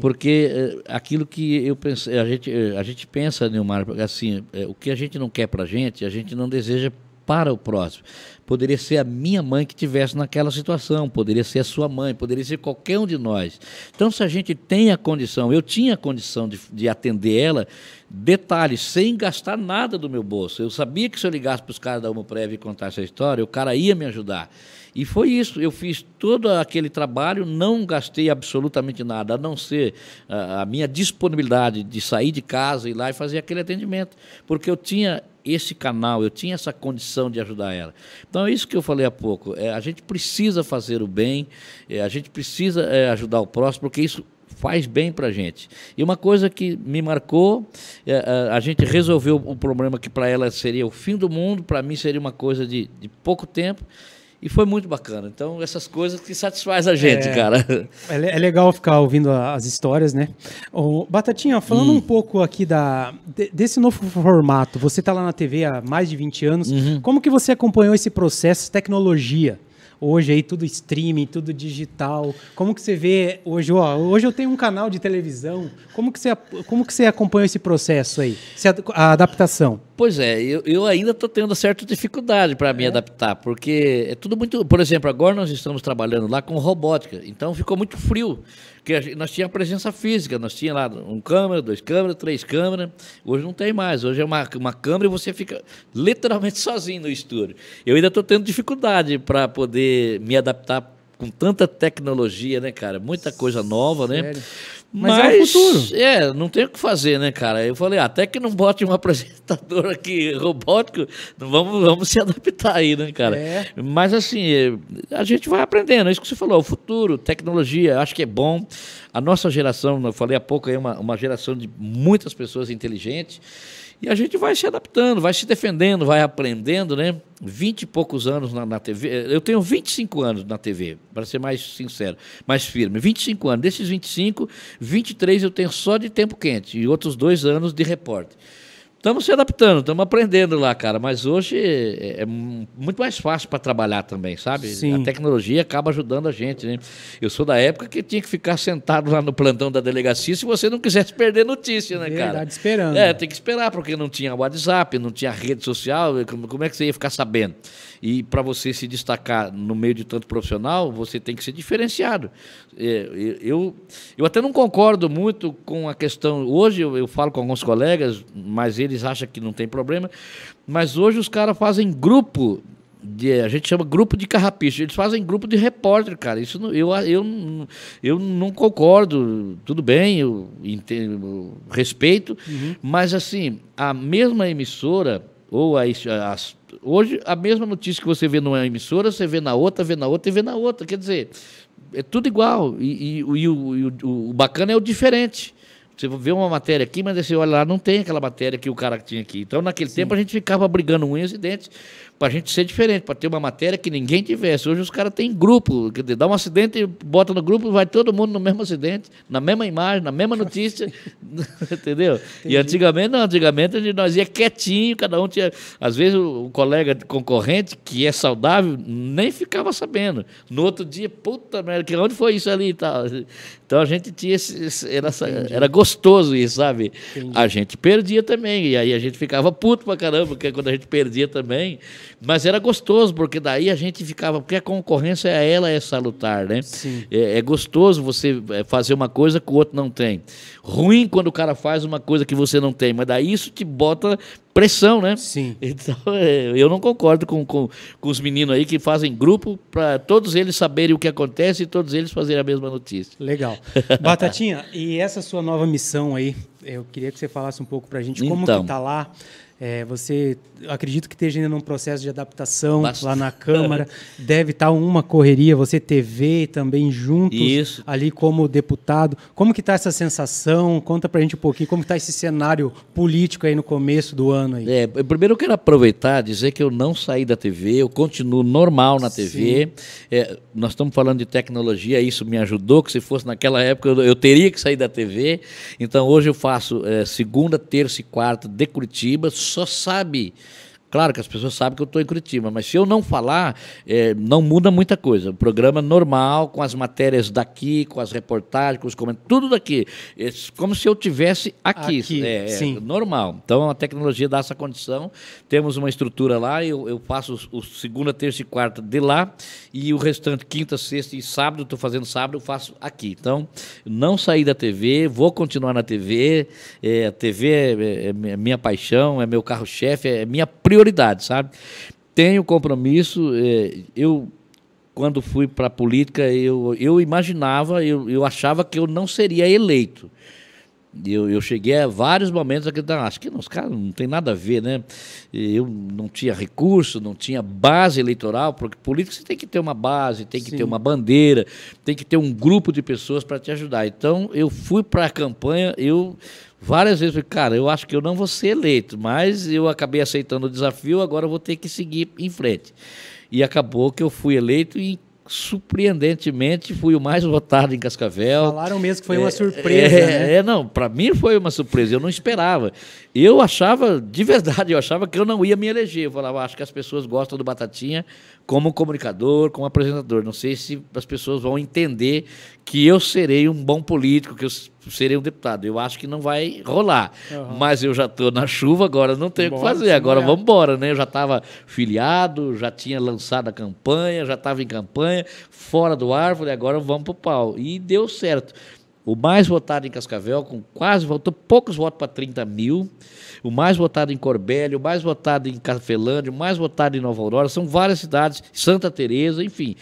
porque aquilo que eu pensei, a gente pensa, Nilmar, assim, o que a gente não quer pra gente, a gente não deseja para o próximo. Poderia ser a minha mãe que estivesse naquela situação, poderia ser a sua mãe, poderia ser qualquer um de nós. Então, se a gente tem a condição, eu tinha a condição de atender ela, detalhe, sem gastar nada do meu bolso. Eu sabia que se eu ligasse para os caras da Homoprev e contasse a história, o cara ia me ajudar. E foi isso, eu fiz todo aquele trabalho, não gastei absolutamente nada, a não ser a minha disponibilidade de sair de casa, ir lá e fazer aquele atendimento, porque eu tinha esse canal, eu tinha essa condição de ajudar ela. Então é isso que eu falei há pouco, a gente precisa fazer o bem, a gente precisa ajudar o próximo, porque isso faz bem para a gente. E uma coisa que me marcou, a gente resolveu o problema que para ela seria o fim do mundo, para mim seria uma coisa de pouco tempo, e foi muito bacana. Então, essas coisas que satisfaz a gente, cara. É legal ficar ouvindo as histórias, né? Batatinha, falando um pouco aqui desse novo formato, você está lá na TV há mais de 20 anos, como que você acompanhou esse processo, tecnologia? Hoje aí tudo streaming, tudo digital. Como que você vê hoje? Hoje eu tenho um canal de televisão. Como que você acompanha esse processo aí? A adaptação? Pois é, eu ainda estou tendo certa dificuldade para me adaptar, porque é tudo muito... Por exemplo, agora nós estamos trabalhando lá com robótica, então ficou muito frio, porque nós tínhamos presença física, nós tínhamos lá 1 câmera, 2 câmeras, 3 câmeras, hoje não tem mais, hoje é uma câmera e você fica literalmente sozinho no estúdio. Eu ainda estou tendo dificuldade para poder me adaptar com tanta tecnologia, né, cara? Muita coisa nova, né? Sério? Mas é o futuro. Não tem o que fazer, né, cara? Eu falei, até que não bote um apresentador aqui robótico, vamos se adaptar aí, né, cara? Mas assim, a gente vai aprendendo, é isso que você falou, o futuro, tecnologia, acho que é bom. A nossa geração, eu falei há pouco, é uma geração de muitas pessoas inteligentes, e a gente vai se adaptando, vai se defendendo, vai aprendendo, né? 20 e poucos anos na TV. Eu tenho 25 anos na TV, para ser mais sincero, mais firme. 25 anos. Desses 25, 23 eu tenho só de tempo quente e outros 2 anos de repórter. Estamos se adaptando, estamos aprendendo lá, cara. Mas hoje é muito mais fácil para trabalhar também, sabe? Sim. A tecnologia acaba ajudando a gente, né? Eu sou da época que tinha que ficar sentado lá no plantão da delegacia se você não quisesse perder notícia, né, cara? Verdade, esperando. Tem que esperar, porque não tinha WhatsApp, não tinha rede social, como é que você ia ficar sabendo? E para você se destacar no meio de tanto profissional, você tem que ser diferenciado. Eu até não concordo muito com a questão... Hoje eu falo com alguns colegas, mas eles acham que não tem problema, mas hoje os caras fazem grupo, a gente chama grupo de carrapicho, eles fazem grupo de repórter, cara. Isso eu não concordo, tudo bem, eu entendo, respeito, mas assim, a mesma emissora, ou hoje a mesma notícia que você vê numa emissora, você vê na outra, vê na outra e vê na outra, quer dizer, é tudo igual, e o bacana é o diferente. Você vê uma matéria aqui, mas você olha lá, não tem aquela matéria que o cara tinha aqui. Então, naquele tempo, a gente ficava brigando unhas e dentes para a gente ser diferente, para ter uma matéria que ninguém tivesse. Hoje os caras têm grupo, quer dizer, dá um acidente, bota no grupo, vai todo mundo no mesmo acidente, na mesma imagem, na mesma notícia, entendeu? Entendi. E antigamente, não, antigamente nós ia quietinho, cada um tinha... Às vezes o colega concorrente, que é saudável, nem ficava sabendo. No outro dia, puta merda, onde foi isso ali e tal? Então a gente tinha era gostoso isso, sabe? Entendi. A gente perdia também, e aí a gente ficava puto pra caramba, porque quando a gente perdia também, mas era gostoso, porque daí a gente ficava, porque a concorrência ela é salutar, né? Sim. É gostoso você fazer uma coisa que o outro não tem. Ruim quando o cara faz uma coisa que você não tem, mas daí isso te bota pressão, né? Sim. Então, eu não concordo com os meninos aí que fazem grupo para todos eles saberem o que acontece e todos eles fazerem a mesma notícia. Legal. Batatinha, e essa sua nova missão aí, eu queria que você falasse um pouco para a gente como que está lá. Você, acredito que esteja ainda num processo de adaptação lá na Câmara, deve estar uma correria, você TV também juntos, isso, ali como deputado. Como que está essa sensação? Conta pra gente um pouquinho como está esse cenário político aí no começo do ano. Aí. Primeiro eu quero aproveitar e dizer que eu não saí da TV, eu continuo normal na TV. Nós estamos falando de tecnologia, isso me ajudou, que se fosse naquela época eu teria que sair da TV. Então hoje eu faço segunda, terça e quarta de Curitiba. Só sabe, claro que as pessoas sabem que eu estou em Curitiba, mas se eu não falar, não muda muita coisa. O programa normal, com as matérias daqui, com as reportagens, com os comentários, tudo daqui. É como se eu tivesse aqui. Sim. Normal. Então a tecnologia dá essa condição. Temos uma estrutura lá, eu faço o segunda, terça e quarta de lá, e o restante, quinta, sexta e sábado, estou fazendo sábado, eu faço aqui. Então, não saí da TV, vou continuar na TV. A TV é minha paixão, é meu carro-chefe, é minha prioridade, sabe? Tenho compromisso. Eu, quando fui para a política, eu imaginava, eu achava que eu não seria eleito. Eu cheguei a vários momentos aqui, acho que os caras não tem nada a ver, né? Eu não tinha recurso, não tinha base eleitoral, porque político você tem que ter uma base, tem que ter uma bandeira, tem que ter um grupo de pessoas para te ajudar. Então, eu fui para a campanha, várias vezes falei, cara, eu acho que eu não vou ser eleito, mas eu acabei aceitando o desafio, agora eu vou ter que seguir em frente. E acabou que eu fui eleito e, surpreendentemente, fui o mais votado em Cascavel. Falaram mesmo que foi uma surpresa, né? Não, para mim foi uma surpresa, eu não esperava. Eu achava, de verdade, eu achava que eu não ia me eleger. Eu falava, acho que as pessoas gostam do Batatinha como comunicador, como apresentador. Não sei se as pessoas vão entender que eu serei um bom político, que eu serei um deputado. Eu acho que não vai rolar. Mas eu já estou na chuva, agora não tenho o que fazer. Agora vamos embora, né? Eu já estava filiado, já tinha lançado a campanha, já estava em campanha, fora do árvore, agora vamos para o pau. E deu certo. O mais votado em Cascavel, com quase, faltou poucos votos para 30 mil. O mais votado em Corbélia, o mais votado em Cafelândia, o mais votado em Nova Aurora. São várias cidades, Santa Teresa, enfim.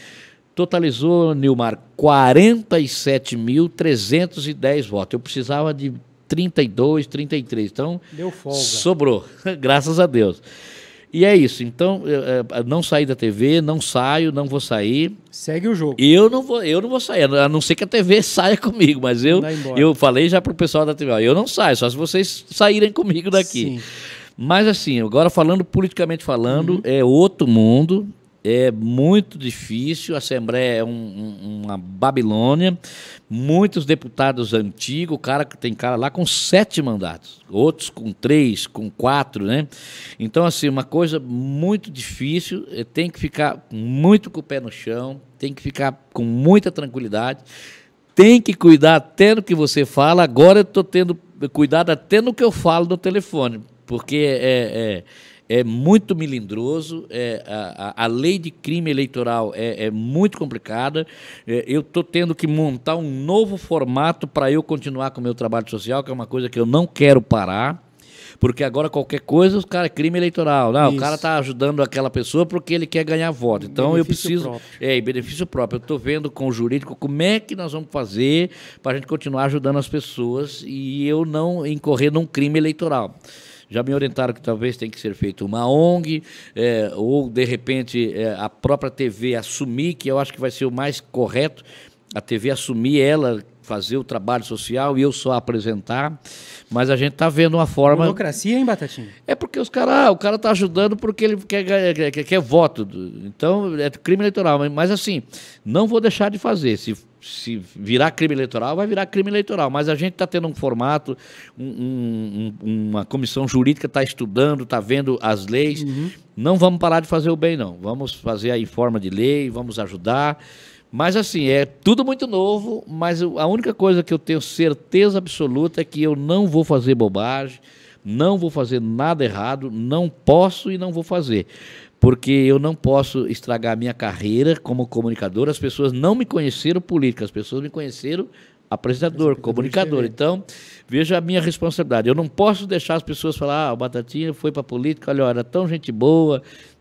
Totalizou, Nilmar, 47.310 votos. Eu precisava de 32, 33. Então, deu folga. Sobrou, graças a Deus. E é isso. Então, não saí da TV, não saio, não vou sair. Segue o jogo. Eu não vou sair, a não ser que a TV saia comigo, mas eu falei já para o pessoal da TV, ó, eu não saio, só se vocês saírem comigo daqui. Sim. Mas assim, agora politicamente falando, é outro mundo. É muito difícil, a Assembleia é uma Babilônia, muitos deputados antigos, tem cara lá com 7 mandatos, outros com 3, com 4, né? Então, assim, uma coisa muito difícil, tem que ficar muito com o pé no chão, tem que ficar com muita tranquilidade, tem que cuidar até no que você fala. Agora eu estou tendo cuidado até no que eu falo no telefone, porque é muito melindroso, a lei de crime eleitoral é muito complicada. Eu estou tendo que montar um novo formato para eu continuar com o meu trabalho social, que é uma coisa que eu não quero parar, porque agora qualquer coisa, os caras, crime eleitoral. Não, o cara está ajudando aquela pessoa porque ele quer ganhar voto. Então benefício eu preciso. Benefício próprio. Eu estou vendo com o jurídico como é que nós vamos fazer para a gente continuar ajudando as pessoas e eu não incorrer num crime eleitoral. Já me orientaram que talvez tenha que ser feito uma ONG, ou, de repente, a própria TV assumir, que eu acho que vai ser o mais correto, a TV assumir ela, fazer o trabalho social e eu só apresentar. Mas a gente está vendo uma forma... Democracia, hein, Batatinha? É porque o cara está ajudando porque ele quer voto. Então, é crime eleitoral. Mas, assim, não vou deixar de fazer. Se virar crime eleitoral, vai virar crime eleitoral. Mas a gente está tendo um formato, uma comissão jurídica está estudando, está vendo as leis. Não vamos parar de fazer o bem, não. Vamos fazer aí em forma de lei, vamos ajudar. Mas, assim, é tudo muito novo, mas a única coisa que eu tenho certeza absoluta é que eu não vou fazer bobagem, não vou fazer nada errado, não posso e não vou fazer. Porque eu não posso estragar a minha carreira como comunicador. As pessoas não me conheceram político, as pessoas me conheceram apresentador, comunicador. Então, veja a minha responsabilidade. Eu não posso deixar as pessoas falar, o Batatinha foi para a política, olha, era tão gente boa,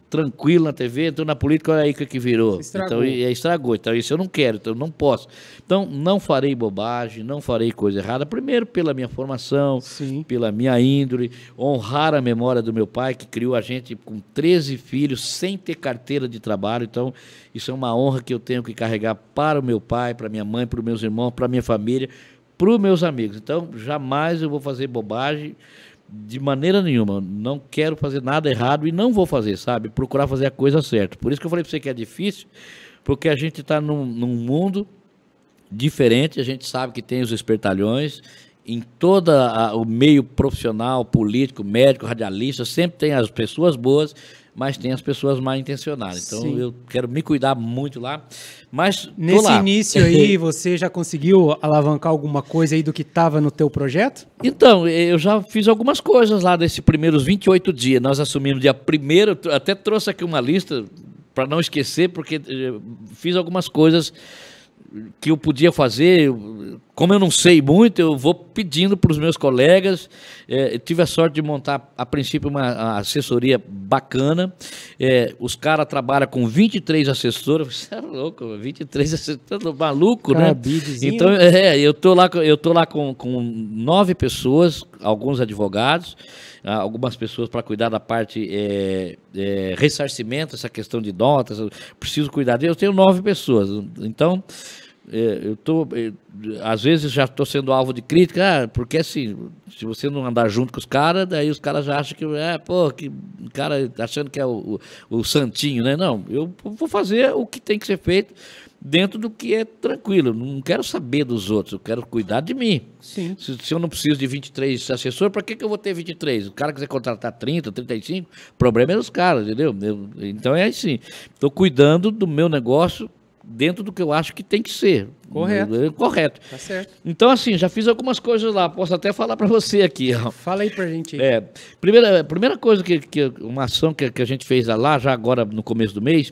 tranquilo na TV, então na política, olha aí o que virou. Estragou. Então, estragou. Então, isso eu não quero, então eu não posso. Então, não farei bobagem, não farei coisa errada. Primeiro, pela minha formação, pela minha índole, honrar a memória do meu pai, que criou a gente com 13 filhos, sem ter carteira de trabalho. Então, isso é uma honra que eu tenho que carregar para o meu pai, para minha mãe, para os meus irmãos, para a minha família, para os meus amigos. Então, jamais eu vou fazer bobagem. De maneira nenhuma, não quero fazer nada errado e não vou fazer, sabe? Procurar fazer a coisa certa. Por isso que eu falei para você que é difícil, porque a gente está num mundo diferente, a gente sabe que tem os espertalhões, em todo o meio profissional, político, médico, radialista, sempre tem as pessoas boas, mas tem as pessoas mal intencionadas. Então, eu quero me cuidar muito lá. Mas nesse início aí, você já conseguiu alavancar alguma coisa aí do que estava no teu projeto? Então, eu já fiz algumas coisas lá nesses primeiros 28 dias. Nós assumimos dia 1º, até trouxe aqui uma lista para não esquecer, porque fiz algumas coisas que eu podia fazer, como eu não sei muito, eu vou pedindo para os meus colegas. Eu tive a sorte de montar, a princípio, uma assessoria bacana. Os caras trabalham com 23 assessores. Você é louco, 23 assessores, maluco, né? Então, eu tô lá com 9 pessoas, alguns advogados, algumas pessoas para cuidar da parte ressarcimento, essa questão de notas. Eu preciso cuidar deles. Eu tenho 9 pessoas. Então, às vezes já estou sendo alvo de crítica, porque assim, se você não andar junto com os caras, daí os caras já acham que o cara achando que é o santinho, né? Não, eu vou fazer o que tem que ser feito dentro do que é tranquilo. Não quero saber dos outros, eu quero cuidar de mim. Sim. Se eu não preciso de 23 assessores, para que eu vou ter 23? O cara quiser contratar 30, 35, o problema é dos caras, entendeu? Então é assim, estou cuidando do meu negócio dentro do que eu acho que tem que ser. Correto. Tá certo. Então, assim, já fiz algumas coisas lá. Posso até falar para você aqui. Ó. Fala aí pra gente aí. Primeira coisa uma ação que a gente fez lá, já agora no começo do mês,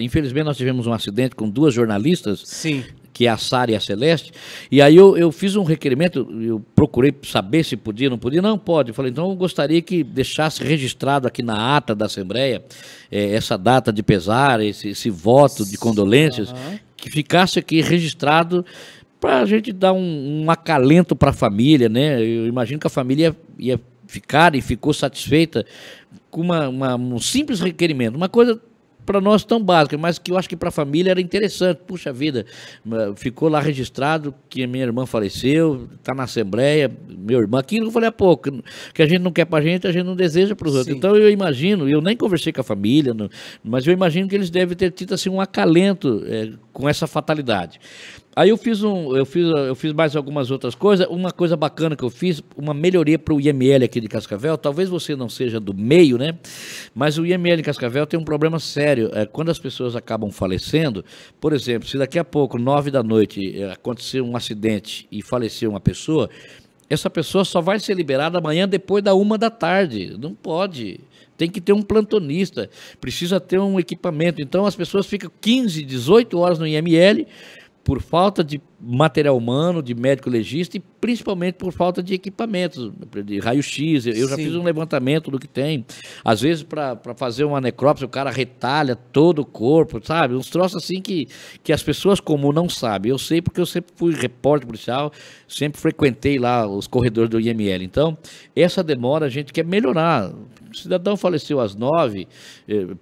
infelizmente nós tivemos um acidente com 2 jornalistas. Sim. Que é a Sara e a Celeste, e aí eu fiz um requerimento, eu procurei saber se podia, não podia, não pode. Eu falei, então eu gostaria que deixasse registrado aqui na ata da Assembleia essa data de pesar, esse voto de condolências, que ficasse aqui registrado para a gente dar um acalento para a família, né? Eu imagino que a família ia ficar e ficou satisfeita com um simples requerimento, uma coisa para nós tão básica, mas que eu acho que para a família era interessante. Puxa vida, ficou lá registrado que a minha irmã faleceu, está na Assembleia, meu irmão, aquilo que eu falei há pouco, que a gente não quer para a gente não deseja para os outros. Então eu imagino, eu nem conversei com a família, mas eu imagino que eles devem ter tido assim, um acalento com essa fatalidade. Aí eu fiz mais algumas outras coisas. Uma coisa bacana que eu fiz, uma melhoria para o IML aqui de Cascavel. Talvez você não seja do meio, né? Mas o IML em Cascavel tem um problema sério. Quando as pessoas acabam falecendo, por exemplo, se daqui a pouco, 9 da noite, acontecer um acidente e falecer uma pessoa, essa pessoa só vai ser liberada amanhã depois da 1 da tarde. Não pode. Tem que ter um plantonista, precisa ter um equipamento. Então as pessoas ficam 15, 18 horas no IML por falta de material humano, de médico legista e principalmente por falta de equipamentos, de raio-x. Eu já fiz um levantamento do que tem. Às vezes, para fazer uma necrópsia, o cara retalha todo o corpo, sabe? Uns troços assim que as pessoas comuns não sabem. Eu sei porque eu sempre fui repórter policial, sempre frequentei lá os corredores do IML. Então, essa demora a gente quer melhorar. O cidadão faleceu às 9,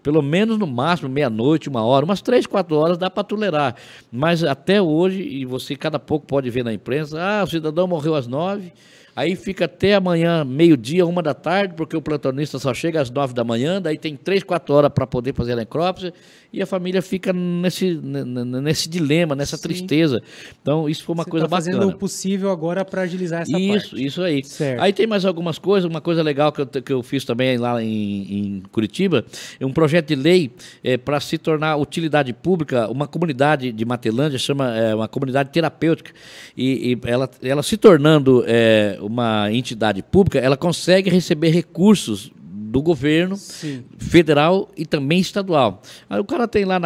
pelo menos no máximo meia-noite, 1 hora, umas 3, 4 horas dá para tolerar. Mas até hoje, e você cada pouco pode ver na imprensa, o cidadão morreu às 9, aí fica até amanhã, meio-dia, 1 da tarde, porque o plantonista só chega às 9 da manhã, daí tem 3, 4 horas para poder fazer a necrópsia, e a família fica nesse dilema, nessa tristeza. Então, isso foi uma coisa bacana. Você está fazendo o possível agora para agilizar essa parte. Isso aí. Certo. Aí tem mais algumas coisas, uma coisa legal que eu fiz também lá em Curitiba, é um projeto de lei para se tornar utilidade pública, uma comunidade de Matelândia, chama uma comunidade terapêutica, e ela se tornando uma entidade pública, ela consegue receber recursos do governo federal e também estadual. Aí o cara tem lá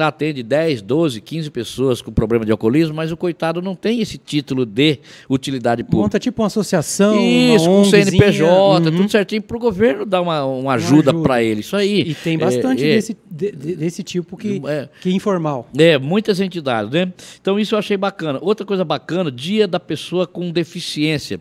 atende 10, 12, 15 pessoas com problema de alcoolismo, mas o coitado não tem esse título de utilidade pública. Monta tipo uma associação, isso, com CNPJ, tudo certinho, para o governo dar uma ajuda para ele. Isso aí. E tem bastante desse tipo que é informal. Muitas entidades, né? Então isso eu achei bacana. Outra coisa bacana, Dia da Pessoa com Deficiência.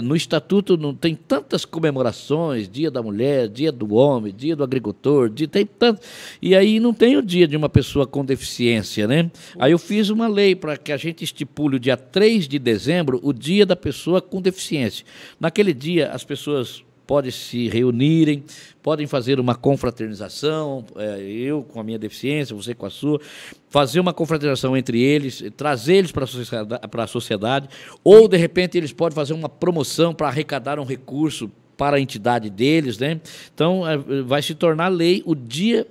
No Estatuto não tem tantas comemorações, Dia da Mulher, Dia do Homem, Dia do Agricultor, tem tanto. E aí não tem o dia de uma pessoa com deficiência, né? Aí eu fiz uma lei para que a gente estipule o dia 3 de dezembro, o Dia da Pessoa com Deficiência. Naquele dia as pessoas podem se reunirem, podem fazer uma confraternização, eu com a minha deficiência, você com a sua, fazer uma confraternização entre eles, trazer eles para a sociedade, ou de repente eles podem fazer uma promoção para arrecadar um recurso para a entidade deles, né? Então, vai se tornar lei o dia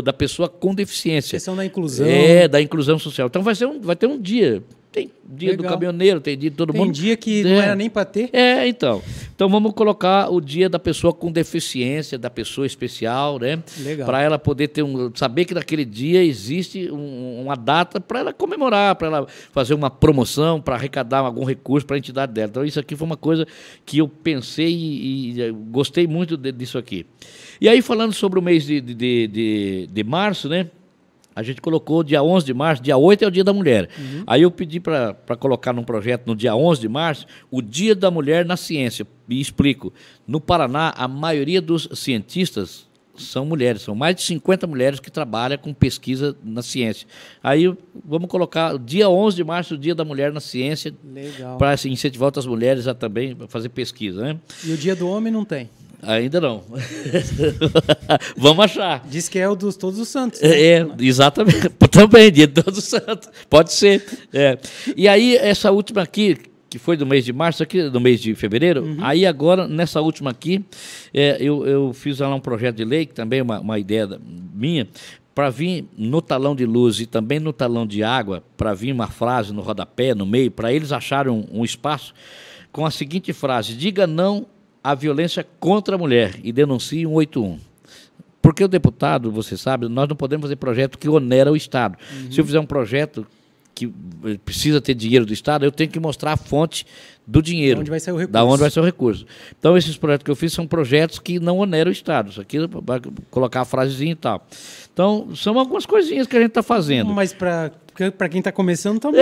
da pessoa com deficiência. Questão da inclusão. Da inclusão social. Então, vai ter um dia. Tem dia do caminhoneiro, tem dia de todo mundo. Tem dia que não era nem para ter. Então. Então vamos colocar o dia da pessoa com deficiência, da pessoa especial, né? Legal. Para ela poder saber que naquele dia existe uma data para ela comemorar, para ela fazer uma promoção, para arrecadar algum recurso para a entidade dela. Então isso aqui foi uma coisa que eu pensei e gostei muito disso aqui. E aí falando sobre o mês de março, né? A gente colocou dia 11 de março, dia 8 é o Dia da Mulher. Aí eu pedi para colocar num projeto no dia 11 de março, o Dia da Mulher na Ciência. E explico, no Paraná, a maioria dos cientistas são mulheres, são mais de 50 mulheres que trabalham com pesquisa na ciência. Aí vamos colocar dia 11 de março, o Dia da Mulher na Ciência, para assim, incentivar outras mulheres a também fazer pesquisa, né? E o Dia do Homem não tem? Ainda não. Vamos achar. Diz que é o dos Todos os Santos. Né? Exatamente. Também, Dia de Todos os Santos. Pode ser. E aí, essa última aqui, que foi do mês de março, aqui do mês de fevereiro, aí agora, nessa última aqui, eu fiz lá um projeto de lei, que também é uma ideia minha, para vir no talão de luz e também no talão de água, para vir uma frase no rodapé, no meio, para eles acharem um espaço com a seguinte frase: diga não a violência contra a mulher e denuncie 181. Porque o deputado, você sabe, nós não podemos fazer projeto que onera o Estado. Se eu fizer um projeto que precisa ter dinheiro do Estado, eu tenho que mostrar a fonte do dinheiro. Da onde vai sair o recurso. Da onde vai sair o recurso. Então, esses projetos que eu fiz são projetos que não oneram o Estado. Isso aqui vai colocar a frasezinha e tal. Então, são algumas coisinhas que a gente está fazendo. Mas para quem está começando também.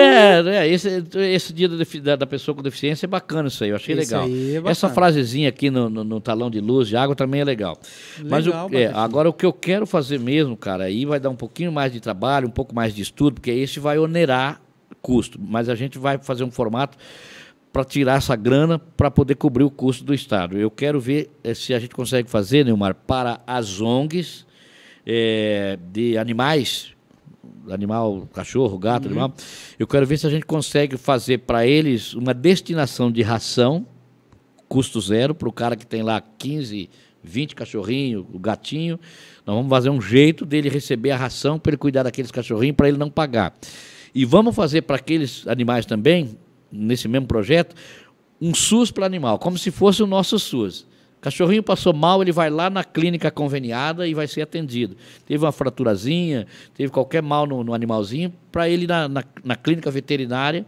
Esse dia da pessoa com deficiência é bacana isso aí, eu achei legal. Aí é essa frasezinha aqui no talão de luz, de água, também é legal. Mas agora o que eu quero fazer mesmo, cara, aí vai dar um pouquinho mais de trabalho, um pouco mais de estudo, porque esse vai onerar custo. Mas a gente vai fazer um formato para tirar essa grana para poder cobrir o custo do Estado. Eu quero ver se a gente consegue fazer, Neumar, para as ONGs de animais, animal, cachorro, gato, animal. Eu quero ver se a gente consegue fazer para eles uma destinação de ração, custo zero, para o cara que tem lá 15, 20 cachorrinhos, o gatinho. Nós vamos fazer um jeito dele receber a ração para ele cuidar daqueles cachorrinhos, para ele não pagar. E vamos fazer para aqueles animais também, nesse mesmo projeto, um SUS para animal, como se fosse o nosso SUS. Cachorrinho passou mal, ele vai lá na clínica conveniada e vai ser atendido. Teve uma fraturazinha, teve qualquer mal no animalzinho, para ele ir na clínica veterinária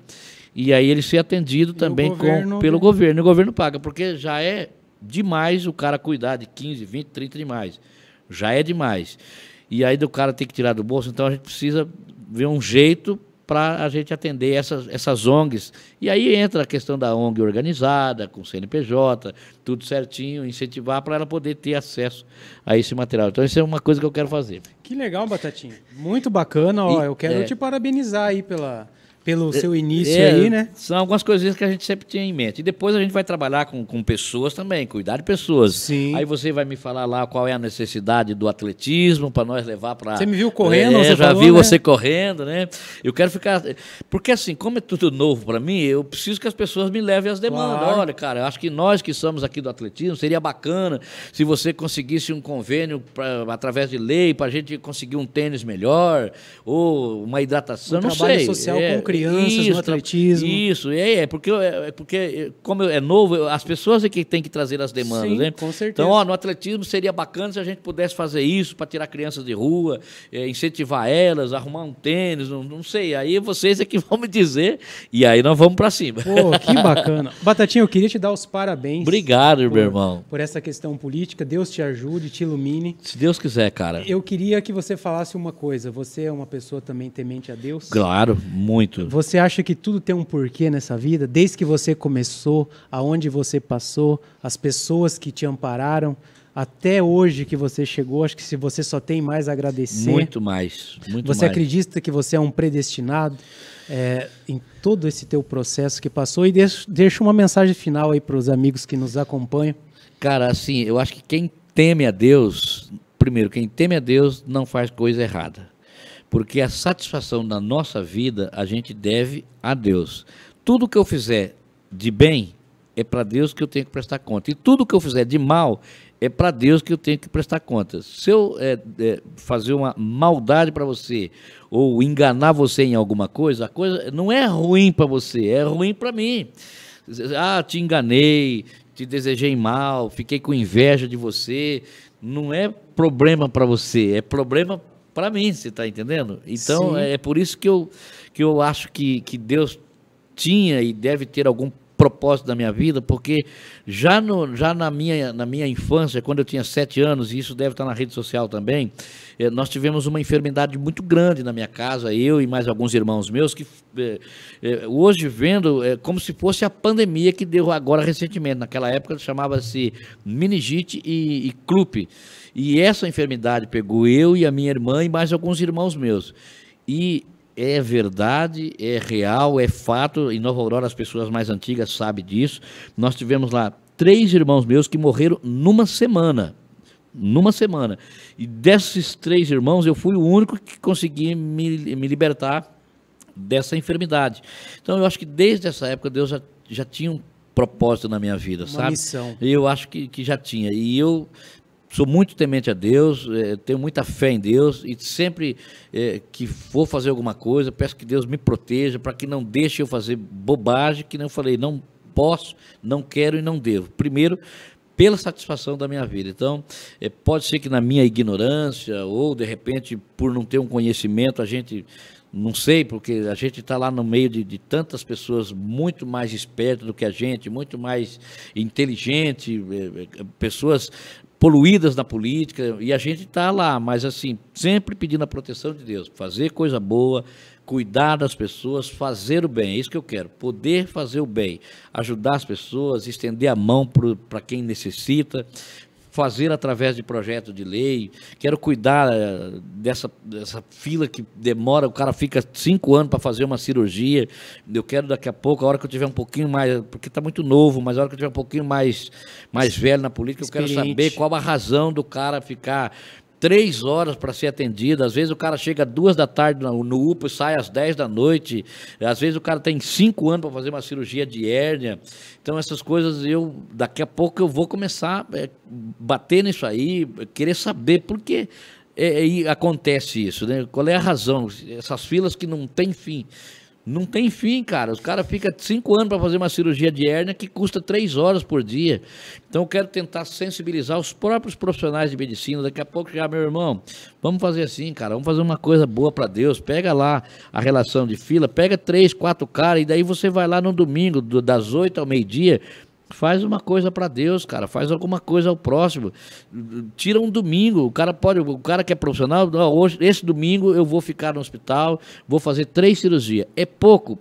e aí ele ser atendido também pelo governo. E o governo paga, porque já é demais o cara cuidar de 15, 20, 30 animais. Já é demais. E aí do cara tem que tirar do bolso, então a gente precisa ver um jeito para a gente atender essas ONGs. E aí entra a questão da ONG organizada, com CNPJ, tudo certinho, incentivar para ela poder ter acesso a esse material. Então, isso é uma coisa que eu quero fazer. Que legal, Batatinha. Muito bacana. Eu quero te parabenizar aí pelo seu início aí, né? São algumas coisinhas que a gente sempre tinha em mente. E depois a gente vai trabalhar com pessoas também, cuidar de pessoas. Sim. Aí você vai me falar lá qual é a necessidade do atletismo para nós levar para... Você me viu correndo? Você já viu, né? Você correndo, né? Eu quero ficar... Porque assim, como é tudo novo para mim, eu preciso que as pessoas me levem as demandas. Claro. Olha, cara, eu acho que nós que somos aqui do atletismo, seria bacana se você conseguisse um convênio através de lei para a gente conseguir um tênis melhor ou uma hidratação, não sei. Trabalho social com crianças no atletismo. Isso, porque como é novo, as pessoas é que têm que trazer as demandas. Sim, né? Com certeza. Então, no atletismo seria bacana se a gente pudesse fazer isso para tirar crianças de rua, incentivar elas, arrumar um tênis, não sei. Aí vocês é que vão me dizer e aí nós vamos para cima. Pô, que bacana. Batatinha, eu queria te dar os parabéns. Obrigado, meu irmão. Por essa questão política. Deus te ajude, te ilumine. Se Deus quiser, cara. Eu queria que você falasse uma coisa. Você é uma pessoa também temente a Deus? Claro, muito. Você acha que tudo tem um porquê nessa vida? Desde que você começou, aonde você passou, as pessoas que te ampararam, até hoje que você chegou, acho que se você só tem mais a agradecer. Muito mais. Você acredita que você é um predestinado em todo esse teu processo que passou? E deixa uma mensagem final aí para os amigos que nos acompanham. Cara, assim, eu acho que quem teme a Deus, primeiro, quem teme a Deus não faz coisa errada. Porque a satisfação da nossa vida a gente deve a Deus. Tudo que eu fizer de bem é para Deus que eu tenho que prestar conta. E tudo que eu fizer de mal é para Deus que eu tenho que prestar conta. Se eu fazer uma maldade para você ou enganar você em alguma coisa, a coisa não é ruim para você, é ruim para mim. Ah, te enganei, te desejei mal, fiquei com inveja de você. Não é problema para você, é problema para mim, você está entendendo? Então, Sim. é por isso que eu acho que Deus tinha e deve ter algum propósito da minha vida, porque já na minha infância, quando eu tinha 7 anos, e isso deve estar na rede social também, nós tivemos uma enfermidade muito grande na minha casa, eu e mais alguns irmãos meus, que hoje vendo, é como se fosse a pandemia que deu agora recentemente. Naquela época chamava-se meningite e clube. E essa enfermidade pegou eu e a minha irmã e mais alguns irmãos meus. E é verdade, é real, é fato. Em Nova Aurora, as pessoas mais antigas sabem disso. Nós tivemos lá 3 irmãos meus que morreram numa semana. Numa semana. E desses 3 irmãos, eu fui o único que consegui me libertar dessa enfermidade. Então, eu acho que desde essa época, Deus já tinha um propósito na minha vida, sabe? Missão. Eu acho que já tinha. E eu sou muito temente a Deus, tenho muita fé em Deus, e sempre que for fazer alguma coisa, peço que Deus me proteja, para que não deixe eu fazer bobagem, que nem eu falei, não posso, não quero e não devo. Primeiro, pela satisfação da minha vida. Então, pode ser que na minha ignorância, ou de repente por não ter um conhecimento, a gente, não sei, porque a gente está lá no meio de tantas pessoas muito mais espertas do que a gente, muito mais inteligente, pessoas poluídas na política, e a gente está lá, mas assim, sempre pedindo a proteção de Deus, fazer coisa boa, cuidar das pessoas, fazer o bem, é isso que eu quero, poder fazer o bem, ajudar as pessoas, estender a mão para quem necessita, fazer através de projetos de lei, quero cuidar dessa fila que demora, o cara fica 5 anos para fazer uma cirurgia, eu quero daqui a pouco, a hora que eu tiver um pouquinho mais, porque está muito novo, mas a hora que eu tiver um pouquinho mais velho na política, eu quero saber qual a razão do cara ficar 3 horas para ser atendido. Às vezes o cara chega às 2 da tarde no UPA e sai às 10 da noite. Às vezes o cara tem 5 anos para fazer uma cirurgia de hérnia. Então essas coisas, daqui a pouco eu vou começar a bater nisso aí, querer saber por que acontece isso, né? Qual é a razão? Essas filas que não tem fim. Não tem fim, cara. Os caras ficam 5 anos para fazer uma cirurgia de hérnia que custa 3 horas por dia. Então eu quero tentar sensibilizar os próprios profissionais de medicina. Daqui a pouco já, meu irmão, vamos fazer assim, cara. Vamos fazer uma coisa boa para Deus. Pega lá a relação de fila, pega 3, 4 caras e daí você vai lá no domingo, das 8 ao meio-dia. Faz uma coisa para Deus, cara. Faz alguma coisa ao próximo. Tira um domingo. O cara que é profissional, hoje, esse domingo eu vou ficar no hospital, vou fazer 3 cirurgias. É pouco,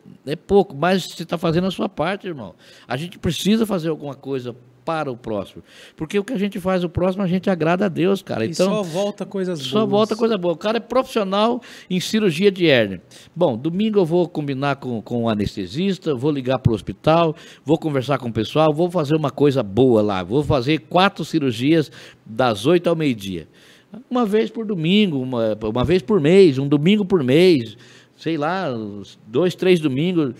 mas você está fazendo a sua parte, irmão. A gente precisa fazer alguma coisa para o próximo. Porque o que a gente faz o próximo, a gente agrada a Deus, cara. Então, só volta coisas boas. Só volta coisa boa. O cara é profissional em cirurgia de hérnia. Bom, domingo eu vou combinar com o anestesista, vou ligar para o hospital, vou conversar com o pessoal, vou fazer uma coisa boa lá. Vou fazer 4 cirurgias das 8 ao meio-dia. Uma vez por domingo, uma vez por mês, um domingo por mês, sei lá, 2, 3 domingos.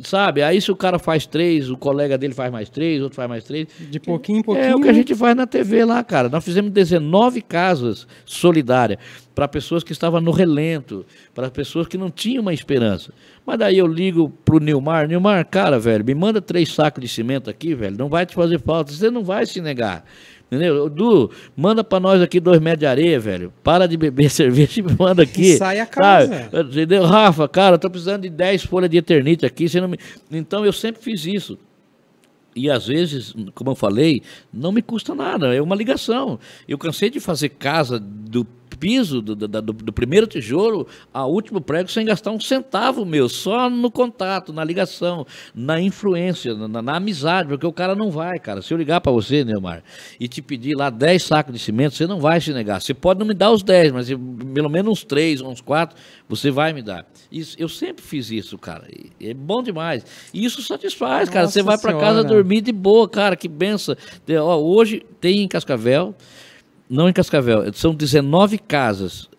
Sabe, aí se o cara faz 3, o colega dele faz mais 3, outro faz mais 3. De pouquinho em pouquinho. É o que a gente faz na TV lá, cara. Nós fizemos 19 casas solidárias para pessoas que estavam no relento, para pessoas que não tinham uma esperança. Mas daí eu ligo pro Nilmar, cara, velho, me manda 3 sacos de cimento aqui, velho, não vai te fazer falta, você não vai se negar. Entendeu? Du, manda pra nós aqui 2 metros de areia, velho. Para de beber cerveja e me manda aqui. Sai a casa. Sabe? Entendeu? Rafa, cara, eu tô precisando de 10 folhas de eternite aqui. Você não me... Então eu sempre fiz isso. E às vezes, como eu falei, não me custa nada, é uma ligação. Eu cansei de fazer casa do piso, do primeiro tijolo ao último prego sem gastar um centavo meu, só no contato, na ligação, na influência, na amizade, porque o cara não vai, cara. Se eu ligar para você, Neymar, e te pedir lá 10 sacos de cimento, você não vai se negar. Você pode não me dar os 10, mas pelo menos uns 3, uns 4, você vai me dar. Isso, eu sempre fiz isso, cara. É bom demais. E isso satisfaz, cara. Você vai para casa dormir de boa, cara. Que benção. Hoje tem em Cascavel, não em Cascavel, são 19 casas.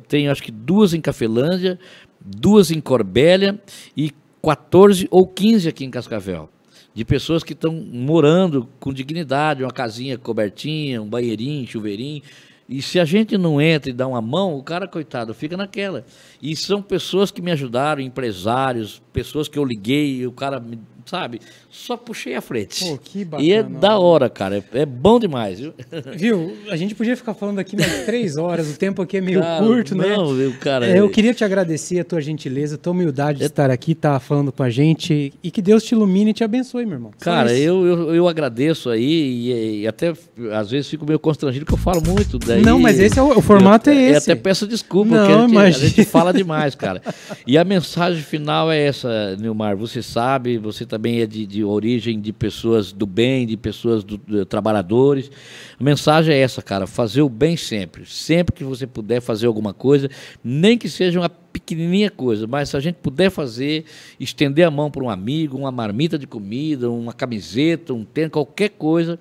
Tem acho que 2 em Cafelândia, 2 em Corbélia e 14 ou 15 aqui em Cascavel. De pessoas que estão morando com dignidade, uma casinha cobertinha, um banheirinho, chuveirinho. E se a gente não entra e dá uma mão, o cara, coitado, fica naquela. E são pessoas que me ajudaram, empresários, pessoas que eu liguei, e o cara, sabe, só puxei a frente. Pô, que bacana. E é da hora, cara. É bom demais, viu? Viu? A gente podia ficar falando aqui mais 3 horas. O tempo aqui é meio curto, né? Não, viu, cara. Eu queria te agradecer a tua gentileza, a tua humildade de estar aqui, tá falando com a gente. E que Deus te ilumine e te abençoe, meu irmão. Cara, eu agradeço aí e até às vezes fico meio constrangido que eu falo muito. Daí, não, mas esse é o formato é esse. Eu até peço desculpa, não, porque a gente fala demais, cara. E a mensagem final é essa, Nilmar. Você sabe, você também é de origem de pessoas do bem, de pessoas trabalhadores. A mensagem é essa, cara, fazer o bem sempre. Sempre que você puder fazer alguma coisa, nem que seja uma pequenininha coisa, mas se a gente puder fazer, estender a mão para um amigo, uma marmita de comida, uma camiseta, um tênis, qualquer coisa,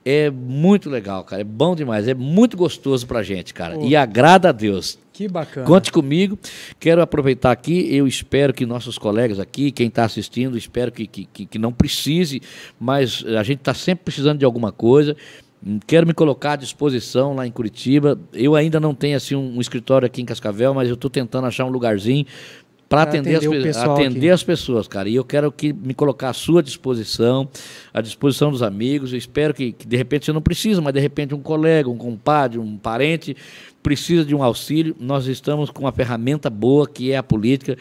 é muito legal, cara. É bom demais, é muito gostoso pra gente, cara. E agrada a Deus. Que bacana. Conte comigo. Quero aproveitar aqui, eu espero que nossos colegas aqui, quem está assistindo, espero que não precise, mas a gente está sempre precisando de alguma coisa. Quero me colocar à disposição lá em Curitiba. Eu ainda não tenho assim um escritório aqui em Cascavel, mas eu estou tentando achar um lugarzinho para atender as pessoas, cara. E eu quero me colocar à sua disposição, à disposição dos amigos. Eu espero que de repente você não precisa, mas de repente um colega, um compadre, um parente precisa de um auxílio. Nós estamos com uma ferramenta boa que é a política,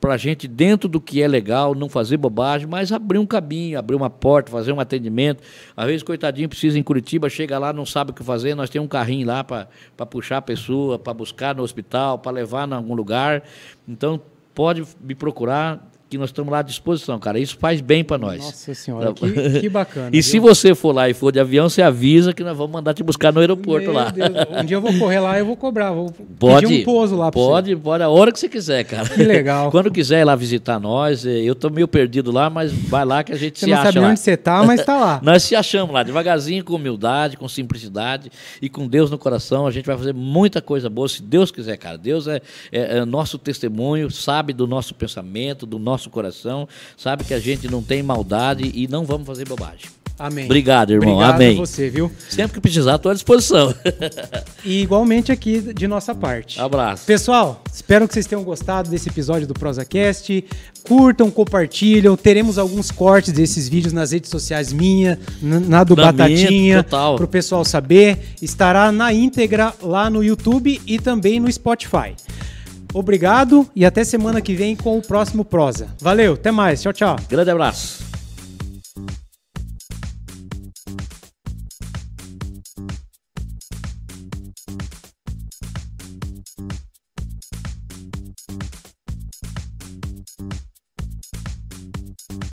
para a gente, dentro do que é legal, não fazer bobagem, mas abrir um caminho, abrir uma porta, fazer um atendimento. Às vezes, coitadinho, precisa ir em Curitiba, chega lá, não sabe o que fazer, nós temos um carrinho lá para puxar a pessoa, para buscar no hospital, para levar em algum lugar. Então, pode me procurar, que nós estamos lá à disposição, cara. Isso faz bem para nós. Nossa Senhora, que bacana. E viu? Se você for lá e for de avião, você avisa que nós vamos mandar te buscar no aeroporto. Meu lá. Deus, um dia eu vou correr lá e eu vou cobrar. Vou pedir um pouso lá para você. Pode, a hora que você quiser, cara. Que legal. Quando quiser ir lá visitar nós, eu tô meio perdido lá, mas vai lá que a gente se acha lá. Você não sabe onde você tá, mas tá lá. Nós se achamos lá, devagarzinho, com humildade, com simplicidade e com Deus no coração. A gente vai fazer muita coisa boa, se Deus quiser, cara. Deus é nosso testemunho, sabe do nosso pensamento, do nosso coração. Sabe que a gente não tem maldade e não vamos fazer bobagem. Amém. Obrigado, irmão. Obrigado Amém. a você, viu? Sempre que precisar, estou à disposição. E igualmente aqui de nossa parte. Abraço. Pessoal, espero que vocês tenham gostado desse episódio do ProsaCast. Curtam, compartilham. Teremos alguns cortes desses vídeos nas redes sociais minha, na do Batatinha, para o pessoal saber. Estará na íntegra lá no YouTube e também no Spotify. Obrigado e até semana que vem com o próximo Prosa. Valeu, até mais. Tchau, tchau. Grande abraço.